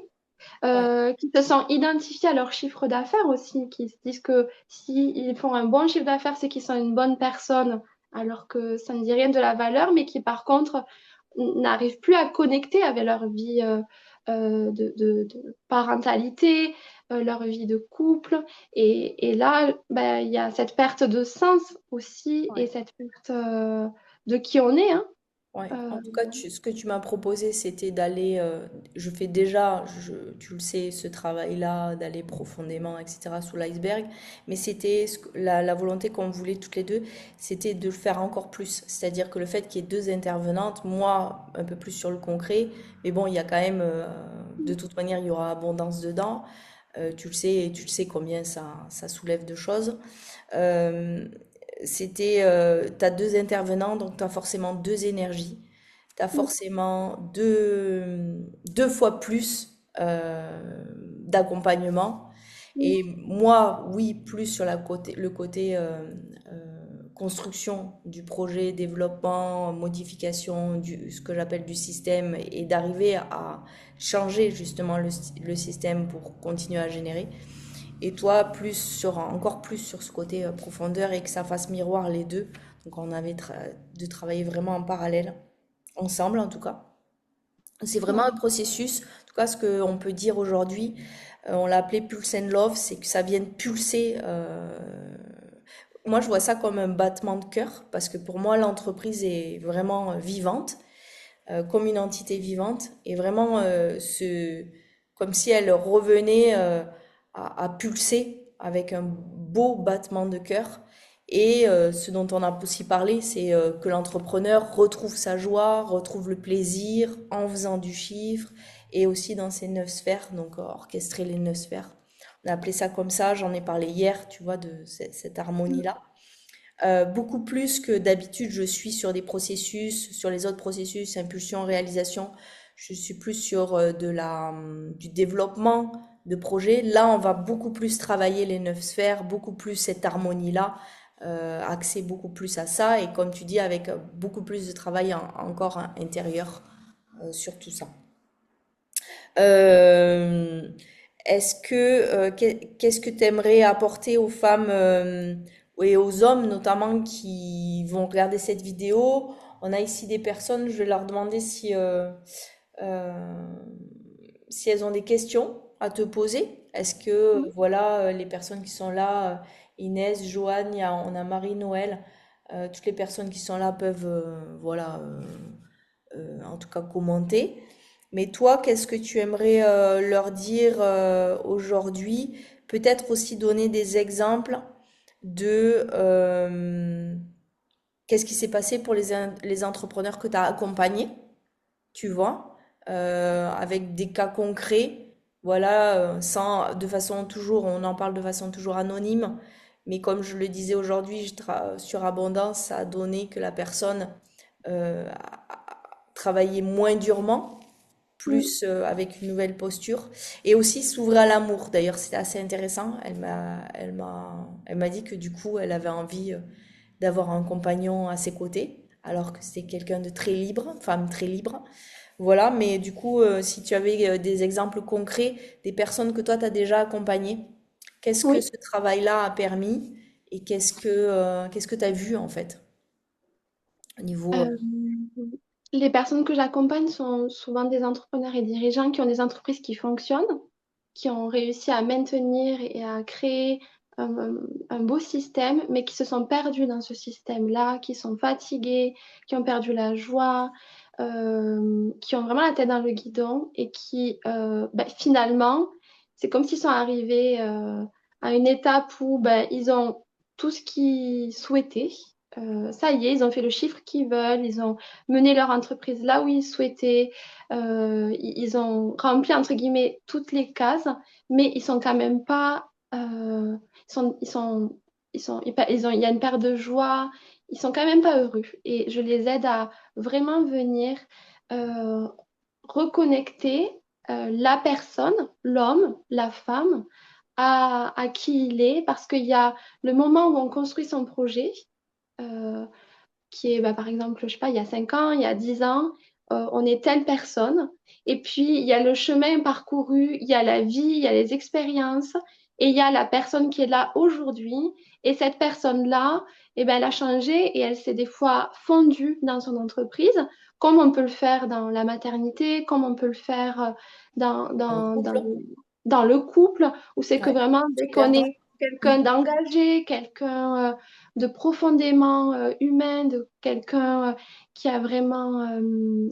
ouais. qui se sont identifiés à leur chiffre d'affaires aussi, qui se disent que s'ils font un bon chiffre d'affaires, c'est qu'ils sont une bonne personne, alors que ça ne dit rien de la valeur, mais qui par contre n'arrivent plus à connecter avec leur vie de parentalité, leur vie de couple. Et là, ben, il y a cette perte de sens aussi et Ouais. cette perte de qui on est, hein. Ouais, Euh, en tout cas, ce que tu m'as proposé, c'était d'aller, je fais déjà, tu le sais, ce travail-là, d'aller profondément, etc., sous l'iceberg, mais c'était la volonté qu'on voulait toutes les deux, c'était de le faire encore plus. C'est-à-dire que le fait qu'il y ait deux intervenantes, moi, un peu plus sur le concret, mais bon, il y a quand même, de toute manière, il y aura abondance dedans. Tu le sais combien ça soulève de choses. Euh, t'as deux intervenants, donc t'as forcément deux énergies, t'as forcément deux fois plus d'accompagnement. Et moi, oui, plus sur le côté construction du projet, développement, modification ce que j'appelle du système et d'arriver à changer justement le système pour continuer à générer. Et toi, encore plus sur ce côté profondeur et que ça fasse miroir les deux. Donc on avait de travailler vraiment en parallèle, ensemble en tout cas. C'est vraiment un processus. En tout cas, ce qu'on peut dire aujourd'hui, on l'a appelé Pulse and Love, c'est que ça vient pulser. Moi, je vois ça comme un battement de cœur parce que pour moi, l'entreprise est vraiment vivante, comme une entité vivante, et vraiment comme si elle revenait à pulser avec un beau battement de cœur. Et ce dont on a aussi parlé, c'est que l'entrepreneur retrouve sa joie, retrouve le plaisir en faisant du chiffre et aussi dans ses neuf sphères, donc orchestrer les neuf sphères. On a appelé ça comme ça, j'en ai parlé hier, tu vois, de cette harmonie-là. Beaucoup plus que d'habitude, je suis sur des processus, sur les autres processus, impulsion, réalisation. Je suis plus sur du développement de projets. Là, on va beaucoup plus travailler les neuf sphères, beaucoup plus cette harmonie-là, axer beaucoup plus à ça. Et comme tu dis, avec beaucoup plus de travail encore intérieur sur tout ça. Euh, qu'est-ce que tu aimerais apporter aux femmes et aux hommes notamment qui vont regarder cette vidéo? On a ici des personnes, je vais leur demander euh, si elles ont des questions à te poser. Est-ce que, voilà, les personnes qui sont là, Inès, Joanne, on a Marie-Noël, toutes les personnes qui sont là peuvent, voilà, en tout cas commenter. Mais toi, qu'est-ce que tu aimerais leur dire aujourd'hui? Peut-être aussi donner des exemples de qu'est-ce qui s'est passé pour les entrepreneurs que tu as accompagnés, tu vois, avec des cas concrets, voilà, sans, de façon toujours, on en parle de façon toujours anonyme, mais comme je le disais aujourd'hui, sur Abondance, ça a donné que la personne a travaillé moins durement, Mm. plus avec une nouvelle posture, et aussi s'ouvrir à l'amour. D'ailleurs, c'était assez intéressant. Elle m'a dit que du coup, elle avait envie d'avoir un compagnon à ses côtés, alors que c'était quelqu'un de très libre, femme très libre. Voilà, mais du coup, si tu avais des exemples concrets des personnes que toi, tu as déjà accompagnées, qu'est-ce que Oui. ce travail-là a permis et qu'est-ce que tu as vu en fait au niveau... Euh, les personnes que j'accompagne sont souvent des entrepreneurs et dirigeants qui ont des entreprises qui fonctionnent, qui ont réussi à maintenir et à créer un beau système, mais qui se sont perdus dans ce système-là, qui sont fatigués, qui ont perdu la joie, qui ont vraiment la tête dans le guidon et qui, finalement, c'est comme s'ils sont arrivés à une étape où ils ont tout ce qu'ils souhaitaient. Ça y est, ils ont fait le chiffre qu'ils veulent, ils ont mené leur entreprise là où ils souhaitaient, ils ont rempli, entre guillemets, toutes les cases, mais ils sont quand même pas, il y a une perte de joie, ils sont quand même pas heureux. Et je les aide à vraiment venir euh, reconnecter la personne, l'homme, la femme, à qui il est, parce qu'il y a le moment où on construit son projet, euh, qui est, par exemple, je sais pas, il y a 5 ans, il y a 10 ans, on est telle personne. Et puis, il y a le chemin parcouru, il y a la vie, il y a les expériences, et il y a la personne qui est là aujourd'hui. Et cette personne-là, elle a changé et elle s'est des fois fondue dans son entreprise, comme on peut le faire dans la maternité, comme on peut le faire dans, Dans le dans, couple? dans, dans le couple, où c'est que Ouais, vraiment, dès super qu'on vrai. est Mm. quelqu'un d'engagé, quelqu'un de profondément humain, de quelqu'un qui a vraiment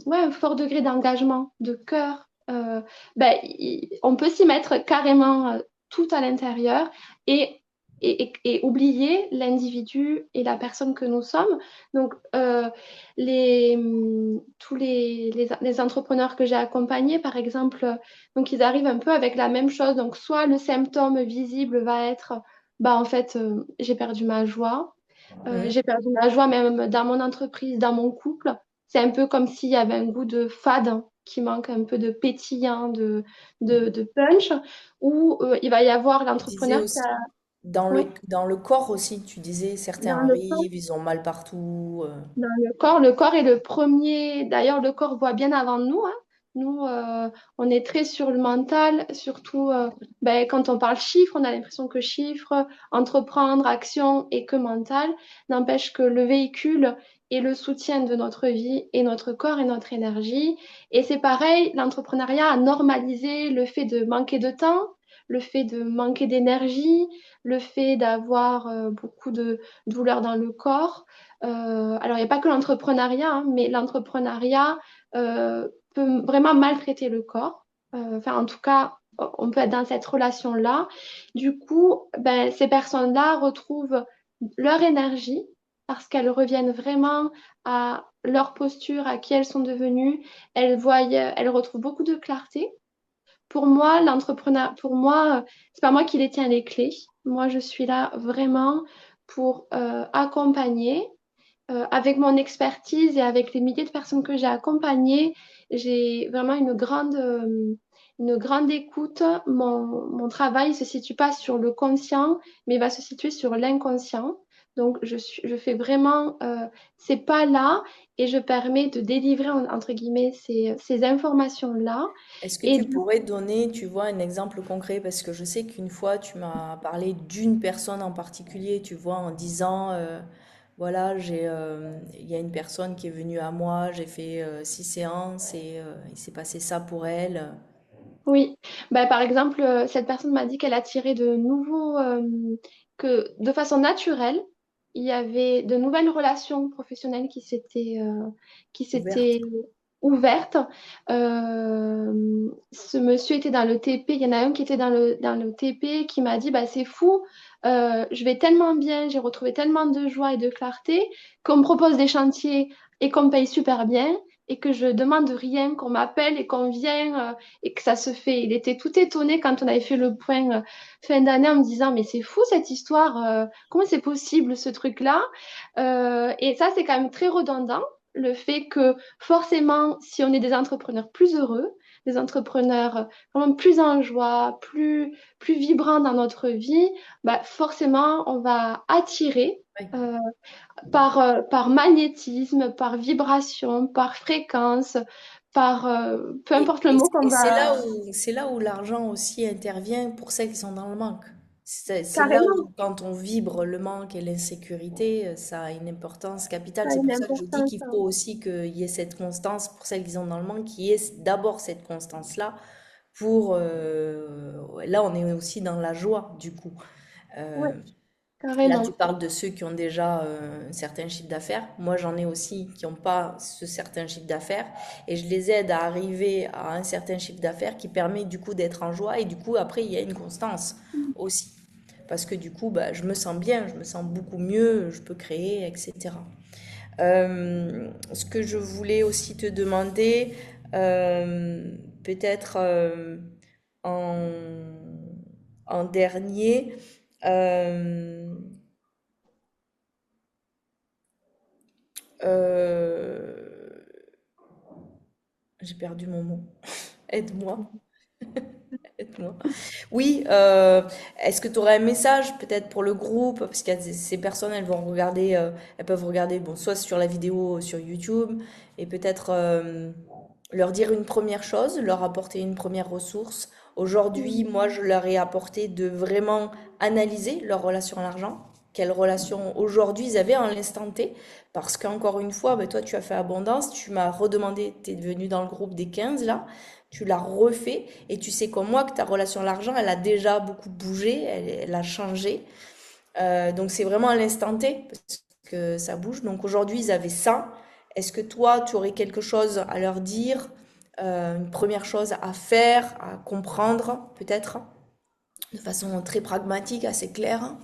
ouais, un fort degré d'engagement, de cœur, on peut s'y mettre carrément tout à l'intérieur et, et oublier l'individu et la personne que nous sommes. Donc, tous les entrepreneurs que j'ai accompagnés, par exemple, donc ils arrivent un peu avec la même chose. Donc, soit le symptôme visible va être, en fait, j'ai perdu ma joie. Mm. J'ai perdu ma joie même dans mon entreprise, dans mon couple. C'est un peu comme s'il y avait un goût de fade, hein, qui manque un peu de pétillant, de punch, où il va y avoir Tu disais l'entrepreneur qui aussi, a, oui, dans le corps aussi, tu disais, dans certains le corps. arrivent, ils ont mal partout. Dans le corps est le premier. D'ailleurs, le corps voit bien avant nous, hein. Nous, on est très sur le mental, surtout quand on parle chiffres, on a l'impression que chiffres, entreprendre, action et que mental. N'empêche que le véhicule est le soutien de notre vie et notre corps et notre énergie. Et c'est pareil, l'entrepreneuriat a normalisé le fait de manquer de temps, le fait de manquer d'énergie, le fait d'avoir beaucoup de douleurs dans le corps. Alors, il n'y a pas que l'entrepreneuriat, hein, mais l'entrepreneuriat peut vraiment maltraiter le corps. Enfin, en tout cas, on peut être dans cette relation-là. Du coup, ces personnes-là retrouvent leur énergie parce qu'elles reviennent vraiment à leur posture, à qui elles sont devenues. Elles retrouvent beaucoup de clarté. Pour moi, pour moi, c'est pas moi qui les tiens les clés. Moi, je suis là vraiment pour accompagner avec mon expertise et avec les milliers de personnes que j'ai accompagnées, j'ai vraiment une grande écoute. Mon travail ne se situe pas sur le conscient, mais va se situer sur l'inconscient. Donc, je fais vraiment ces pas-là et je permets de délivrer, entre guillemets, ces informations-là. Est-ce que Et tu du pourrais donner, tu vois, un exemple concret? Parce que je sais qu'une fois, tu m'as parlé d'une personne en particulier, tu vois, en disant, voilà, il y a une personne qui est venue à moi, j'ai fait 6 séances et il s'est passé ça pour elle. Oui, par exemple, cette personne m'a dit qu'elle a tiré que de façon naturelle, il y avait de nouvelles relations professionnelles qui Ouverte. s'étaient ouverte. Ce monsieur était dans le TP, il y en a un qui était dans le TP qui m'a dit, bah, c'est fou, je vais tellement bien, j'ai retrouvé tellement de joie et de clarté qu'on me propose des chantiers et qu'on me paye super bien et que je demande rien, qu'on m'appelle et qu'on vient et que ça se fait. Il était tout étonné quand on avait fait le point fin d'année en me disant, mais c'est fou cette histoire, comment c'est possible ce truc-là? Et ça, c'est quand même très redondant, le fait que forcément, si on est des entrepreneurs plus heureux, des entrepreneurs vraiment plus en joie, plus vibrants dans notre vie, bah forcément, on va attirer Oui. euh, par magnétisme, par vibration, par fréquence, peu importe le mot qu'on Et va c'est là où l'argent aussi intervient pour celles qui sont dans le manque. C'est là carrément, où, quand on vibre le manque et l'insécurité, ça a une importance capitale. ça a C'est une pour ça que je dis importance. qu'il faut aussi qu'il y ait cette constance pour celles qui sont dans le manque, qu'il y ait d'abord cette constance-là pour... là, on est aussi dans la joie, du coup. Oui, Euh, Là, tu carrément. parles de ceux qui ont déjà un certain chiffre d'affaires. Moi, j'en ai aussi qui n'ont pas ce certain chiffre d'affaires. Et je les aide à arriver à un certain chiffre d'affaires qui permet du coup d'être en joie. Et du coup, après, il y a une constance aussi. Parce que du coup, bah, je me sens bien, je me sens beaucoup mieux, je peux créer, etc. Ce que je voulais aussi te demander, peut-être en, en dernier, euh, Euh, j'ai perdu mon mot. Aide-moi, aide-moi. Oui, est-ce que tu aurais un message peut-être pour le groupe? Parce que ces personnes, elles vont regarder, elles peuvent regarder, bon, soit sur la vidéo sur YouTube, et peut-être leur dire une première chose, leur apporter une première ressource. Aujourd'hui, Mm. moi, je leur ai apporté de vraiment analyser leur relation à l'argent. Quelle relation aujourd'hui ils avaient en l'instant T. Parce qu'encore une fois, ben, toi, tu as fait abondance, tu m'as redemandé, tu es devenu dans le groupe des 15 là, tu l'as refait, et tu sais comme moi que ta relation à l'argent, elle a déjà beaucoup bougé, elle a changé. Donc c'est vraiment à l'instant T, parce que ça bouge. Donc aujourd'hui, ils avaient ça. Est-ce que toi, tu aurais quelque chose à leur dire, une première chose à faire, à comprendre, peut-être, de façon très pragmatique, assez claire?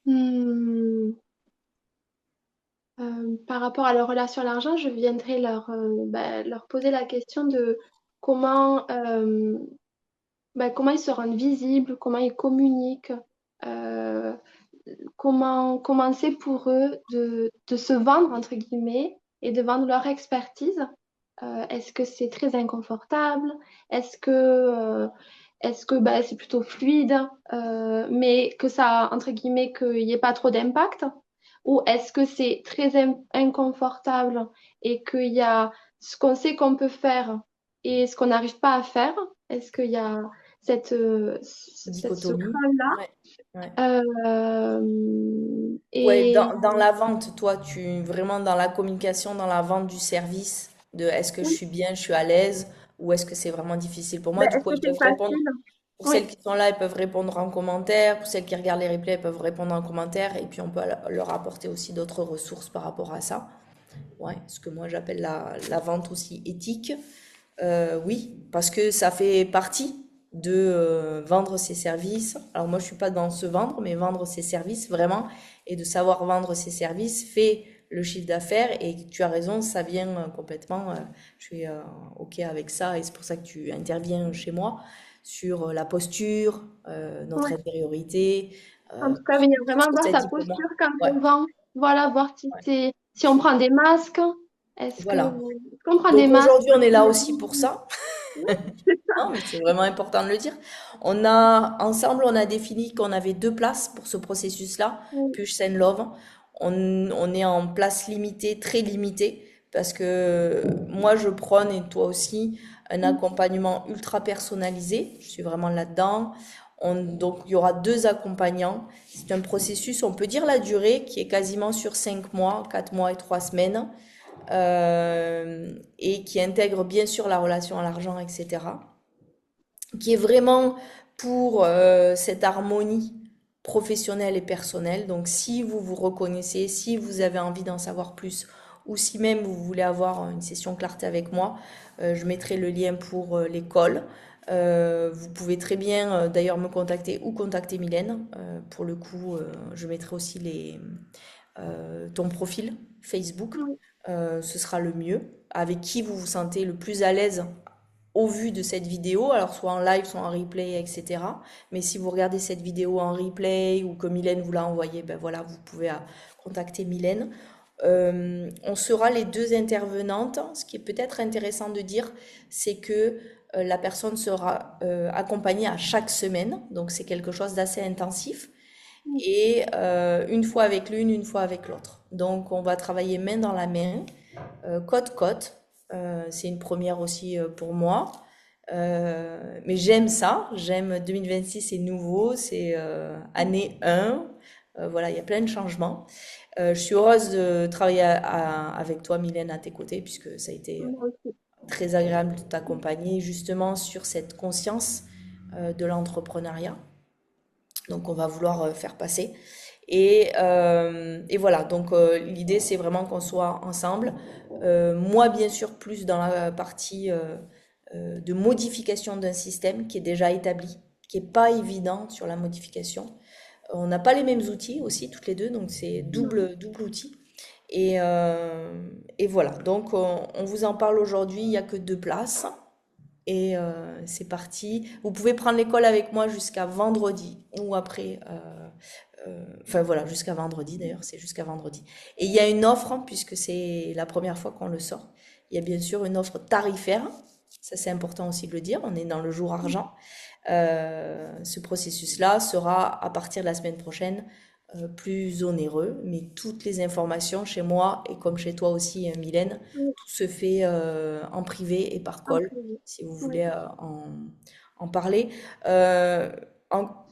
Hmm. Par rapport à leur relation à l'argent, je viendrai leur poser la question de comment, comment ils se rendent visibles, comment ils communiquent, euh, comment c'est pour eux de se vendre, entre guillemets, et de vendre leur expertise. Est-ce que c'est très inconfortable? Est-ce que, c'est plutôt fluide, mais que ça, entre guillemets, qu'il n'y ait pas trop d'impact? Ou est-ce que c'est très inconfortable et qu'il y a ce qu'on sait qu'on peut faire et ce qu'on n'arrive pas à faire? Est-ce qu'il y a ce Dichotomie. creux-là? Ouais, ouais. Ouais, Et dans la vente, toi, tu vraiment dans la communication, dans la vente du service, de est-ce que je oui, suis bien, je suis à l'aise, ou est-ce que c'est vraiment difficile pour moi? ben, Du est-ce coup, que elles c'est peuvent répondre. facile? Pour Oui. celles qui sont là, elles peuvent répondre en commentaire. Pour celles qui regardent les replays, elles peuvent répondre en commentaire. Et puis, on peut leur apporter aussi d'autres ressources par rapport à ça. Ouais, ce que moi j'appelle la vente aussi éthique. Oui, parce que ça fait partie de vendre ses services. Alors moi, je suis pas dans se vendre, mais vendre ses services vraiment, et de savoir vendre ses services fait le chiffre d'affaires. Et tu as raison, ça vient complètement. Je suis OK avec ça, et c'est pour ça que tu interviens chez moi sur la posture, notre Ouais. intériorité, En euh, tout cas, venir ce vraiment que voir ça sa dit pour posture moi. quand Ouais, on vend. Voilà, voir ouais, si on prend des masques. voilà. Est-ce qu'on prend des Donc masques? aujourd'hui, on est là aussi pour ça. Oui, c'est ça. Non, mais c'est vraiment important de le dire. Ensemble, on a défini qu'on avait deux places pour ce processus-là, Oui. Push and Love. On est en place limitée, très limitée, parce que moi, je prône, et toi aussi, un accompagnement ultra personnalisé. Je suis vraiment là-dedans. Donc, il y aura deux accompagnants. C'est un processus, on peut dire la durée, qui est quasiment sur 5 mois, 4 mois et 3 semaines, et qui intègre bien sûr la relation à l'argent, etc., qui est vraiment pour cette harmonie professionnelle et personnelle. Donc si vous vous reconnaissez, si vous avez envie d'en savoir plus ou si même vous voulez avoir une session clarté avec moi, je mettrai le lien pour l'école. Vous pouvez très bien d'ailleurs me contacter ou contacter Mylène. Pour le coup, je mettrai aussi ton profil Facebook. Oui, Ce sera le mieux. Avec qui vous vous sentez le plus à l'aise au vu de cette vidéo, alors soit en live, soit en replay, etc. Mais si vous regardez cette vidéo en replay ou que Mylène vous l'a envoyée, ben voilà, vous pouvez contacter Mylène. On sera les deux intervenantes. Ce qui est peut-être intéressant de dire, c'est que la personne sera accompagnée à chaque semaine, donc c'est quelque chose d'assez intensif, oui, et une fois avec l'une, une fois avec l'autre. Donc on va travailler main dans la main, côte-côte. C'est une première aussi pour moi. Mais j'aime ça, j'aime 2026, c'est nouveau, c'est année 1. Voilà, il y a plein de changements. Je suis heureuse de travailler avec toi, Mylène, à tes côtés, puisque ça a été moi aussi. très agréable de t'accompagner justement sur cette conscience de l'entrepreneuriat. Donc, on va vouloir faire passer. Et voilà, donc l'idée, c'est vraiment qu'on soit ensemble. Moi, bien sûr, plus dans la partie de modification d'un système qui est déjà établi, qui n'est pas évident sur la modification. On n'a pas les mêmes outils aussi, toutes les deux, donc c'est Non. double outil. Et voilà, donc on vous en parle aujourd'hui, il n'y a que 2 places. Et c'est parti. Vous pouvez prendre l'école avec moi jusqu'à vendredi ou après. Enfin voilà, jusqu'à vendredi d'ailleurs, c'est jusqu'à vendredi. Et il y a une offre, hein, puisque c'est la première fois qu'on le sort. Il y a bien sûr une offre tarifaire. Ça, c'est important aussi de le dire. On est dans le jour argent. Ce processus-là sera à partir de la semaine prochaine plus onéreux, mais toutes les informations chez moi et comme chez toi aussi, Mylène, Oui, tout se fait en privé et par un call, peu, oui. si vous Oui, voulez en parler. Euh,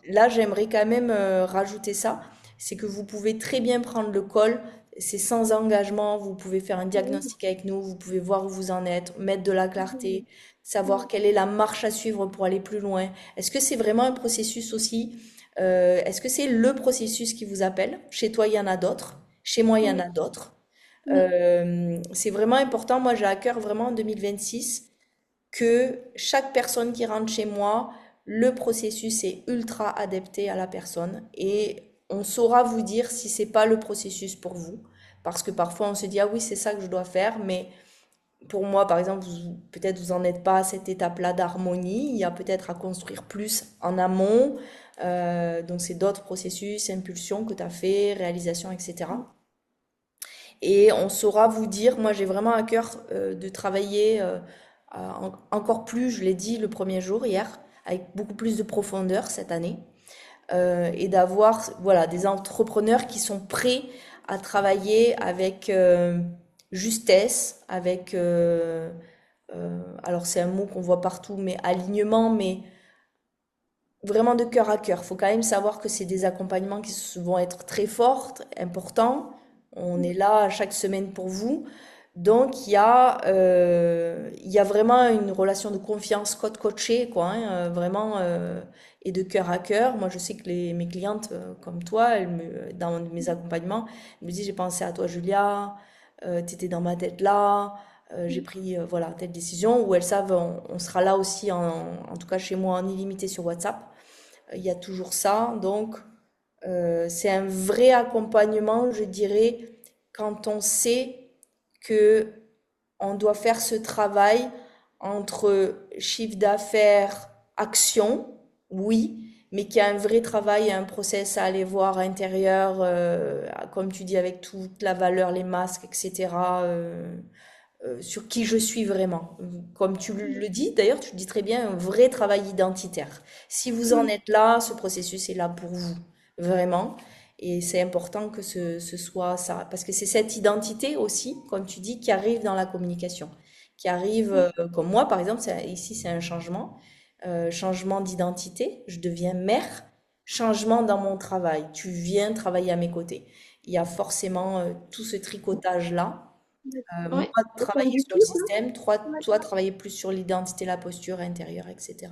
Là, j'aimerais quand même rajouter ça, c'est que vous pouvez très bien prendre le call, c'est sans engagement, vous pouvez faire un oui, diagnostic avec nous, vous pouvez voir où vous en êtes, mettre de la clarté, oui, savoir oui. quelle est la marche à suivre pour aller plus loin. Est-ce que c'est vraiment un processus aussi est-ce que c'est le processus qui vous appelle? Chez toi, il y en a d'autres. Chez moi, il y en Oui, a d'autres. oui, C'est vraiment important. Moi, j'ai à cœur vraiment en 2026 que chaque personne qui rentre chez moi, le processus est ultra adapté à la personne et on saura vous dire si c'est pas le processus pour vous. Parce que parfois, on se dit, ah oui, c'est ça que je dois faire, mais pour moi, par exemple, peut-être vous en êtes pas à cette étape-là d'harmonie. Il y a peut-être à construire plus en amont. Donc, c'est d'autres processus, impulsion que tu as fait, réalisation, etc. Et on saura vous dire, moi, j'ai vraiment à cœur de travailler encore plus, je l'ai dit le premier jour hier, avec beaucoup plus de profondeur cette année. Et d'avoir voilà, des entrepreneurs qui sont prêts à travailler avec justesse, avec alors c'est un mot qu'on voit partout, mais alignement, mais vraiment de cœur à cœur. Il faut quand même savoir que c'est des accompagnements vont être très forts, importants. On est là chaque semaine pour vous. Donc il y a vraiment une relation de confiance coachée, quoi, hein, vraiment, et de cœur à cœur. Moi, je sais que mes clientes comme toi, dans mes accompagnements, elles me disent, j'ai pensé à toi, Julia, tu étais dans ma tête là. J'ai pris voilà telle décision où elles savent on sera là aussi en tout cas chez moi en illimité sur WhatsApp. Il y a toujours ça donc c'est un vrai accompagnement je dirais quand on sait que on doit faire ce travail entre chiffre d'affaires action oui mais qu'il y a un vrai travail un process à aller voir intérieur comme tu dis avec toute la valeur les masques etc sur qui je suis vraiment. Comme tu le dis, d'ailleurs, tu le dis très bien, un vrai travail identitaire. Si vous en oui, êtes là, ce processus est là pour vous, vraiment. Et c'est important que ce soit ça. Parce que c'est cette identité aussi, comme tu dis, qui arrive dans la communication. Qui arrive, oui, comme moi, par exemple, ici, c'est un changement. Changement d'identité. Je deviens mère. Changement dans mon travail. Tu viens travailler à mes côtés. Il y a forcément tout ce tricotage-là oui. moi, Et comme travailler du sur le tout, hein. système, toi, Ouais. travailler plus sur l'identité, la posture intérieure, etc.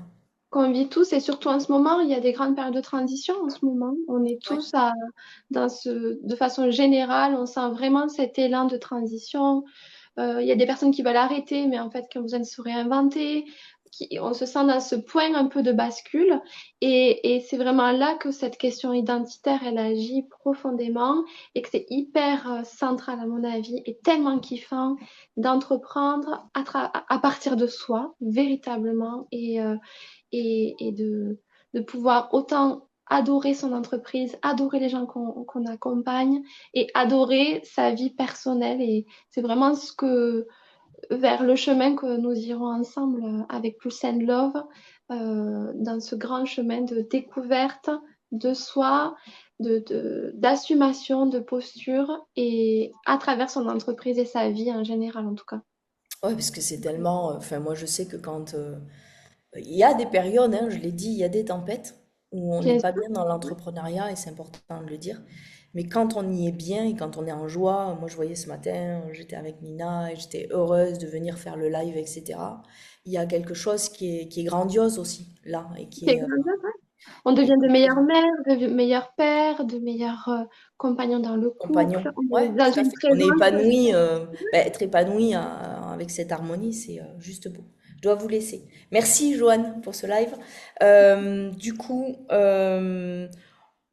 qu'on vit tous, et surtout en ce moment, il y a des grandes périodes de transition en ce moment. On est Ouais. tous de façon générale, on sent vraiment cet élan de transition. Il y a des personnes qui veulent arrêter, mais en fait qui ont besoin de se réinventer. On se sent dans ce point un peu de bascule. Et c'est vraiment là que cette question identitaire, elle agit profondément et que c'est hyper central à mon avis et tellement kiffant d'entreprendre à partir de soi, véritablement, et de pouvoir autant adorer son entreprise, adorer les gens qu'on accompagne et adorer sa vie personnelle. Et c'est vraiment vers le chemin que nous irons ensemble avec Plus and Love, dans ce grand chemin de découverte de soi, d'assumation, de posture, et à travers son entreprise et sa vie en général en tout cas. Ouais, parce que c'est tellement. Enfin, moi, je sais que quand. Il y a des périodes, hein, je l'ai dit, il y a des tempêtes où on n'est Bien pas sûr. bien dans l'entrepreneuriat et c'est important de le dire. Mais quand on y est bien et quand on est en joie, moi je voyais ce matin, j'étais avec Nina et j'étais heureuse de venir faire le live, etc. Il y a quelque chose qui est grandiose aussi là et qui C'est est, grandiose, hein. On devient de meilleures mères, de meilleurs pères, de meilleurs compagnons dans le compagnon. couple. On Ouais, est dans tout à une fait. On est présence. épanoui, ben, être épanoui avec cette harmonie, c'est juste beau. Je dois vous laisser. Merci Joanne pour ce live. Du coup,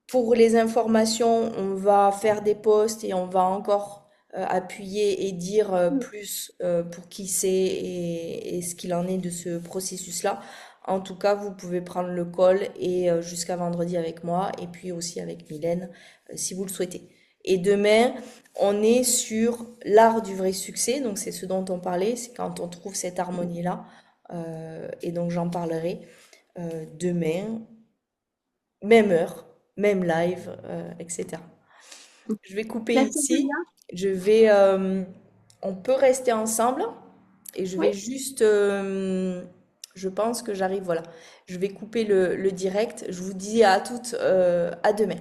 pour les informations, on va faire des posts et on va encore appuyer et dire plus pour qui c'est et ce qu'il en est de ce processus-là. En tout cas, vous pouvez prendre le call et jusqu'à vendredi avec moi et puis aussi avec Mylène si vous le souhaitez. Et demain, on est sur l'art du vrai succès. Donc c'est ce dont on parlait, c'est quand on trouve cette harmonie-là. Et donc j'en parlerai demain, même heure, même live, etc. Je vais couper Merci ici. Julia. Je vais, on peut rester ensemble et je Oui, vais juste, je pense que j'arrive, voilà. Je vais couper le direct. Je vous dis à toutes, à demain.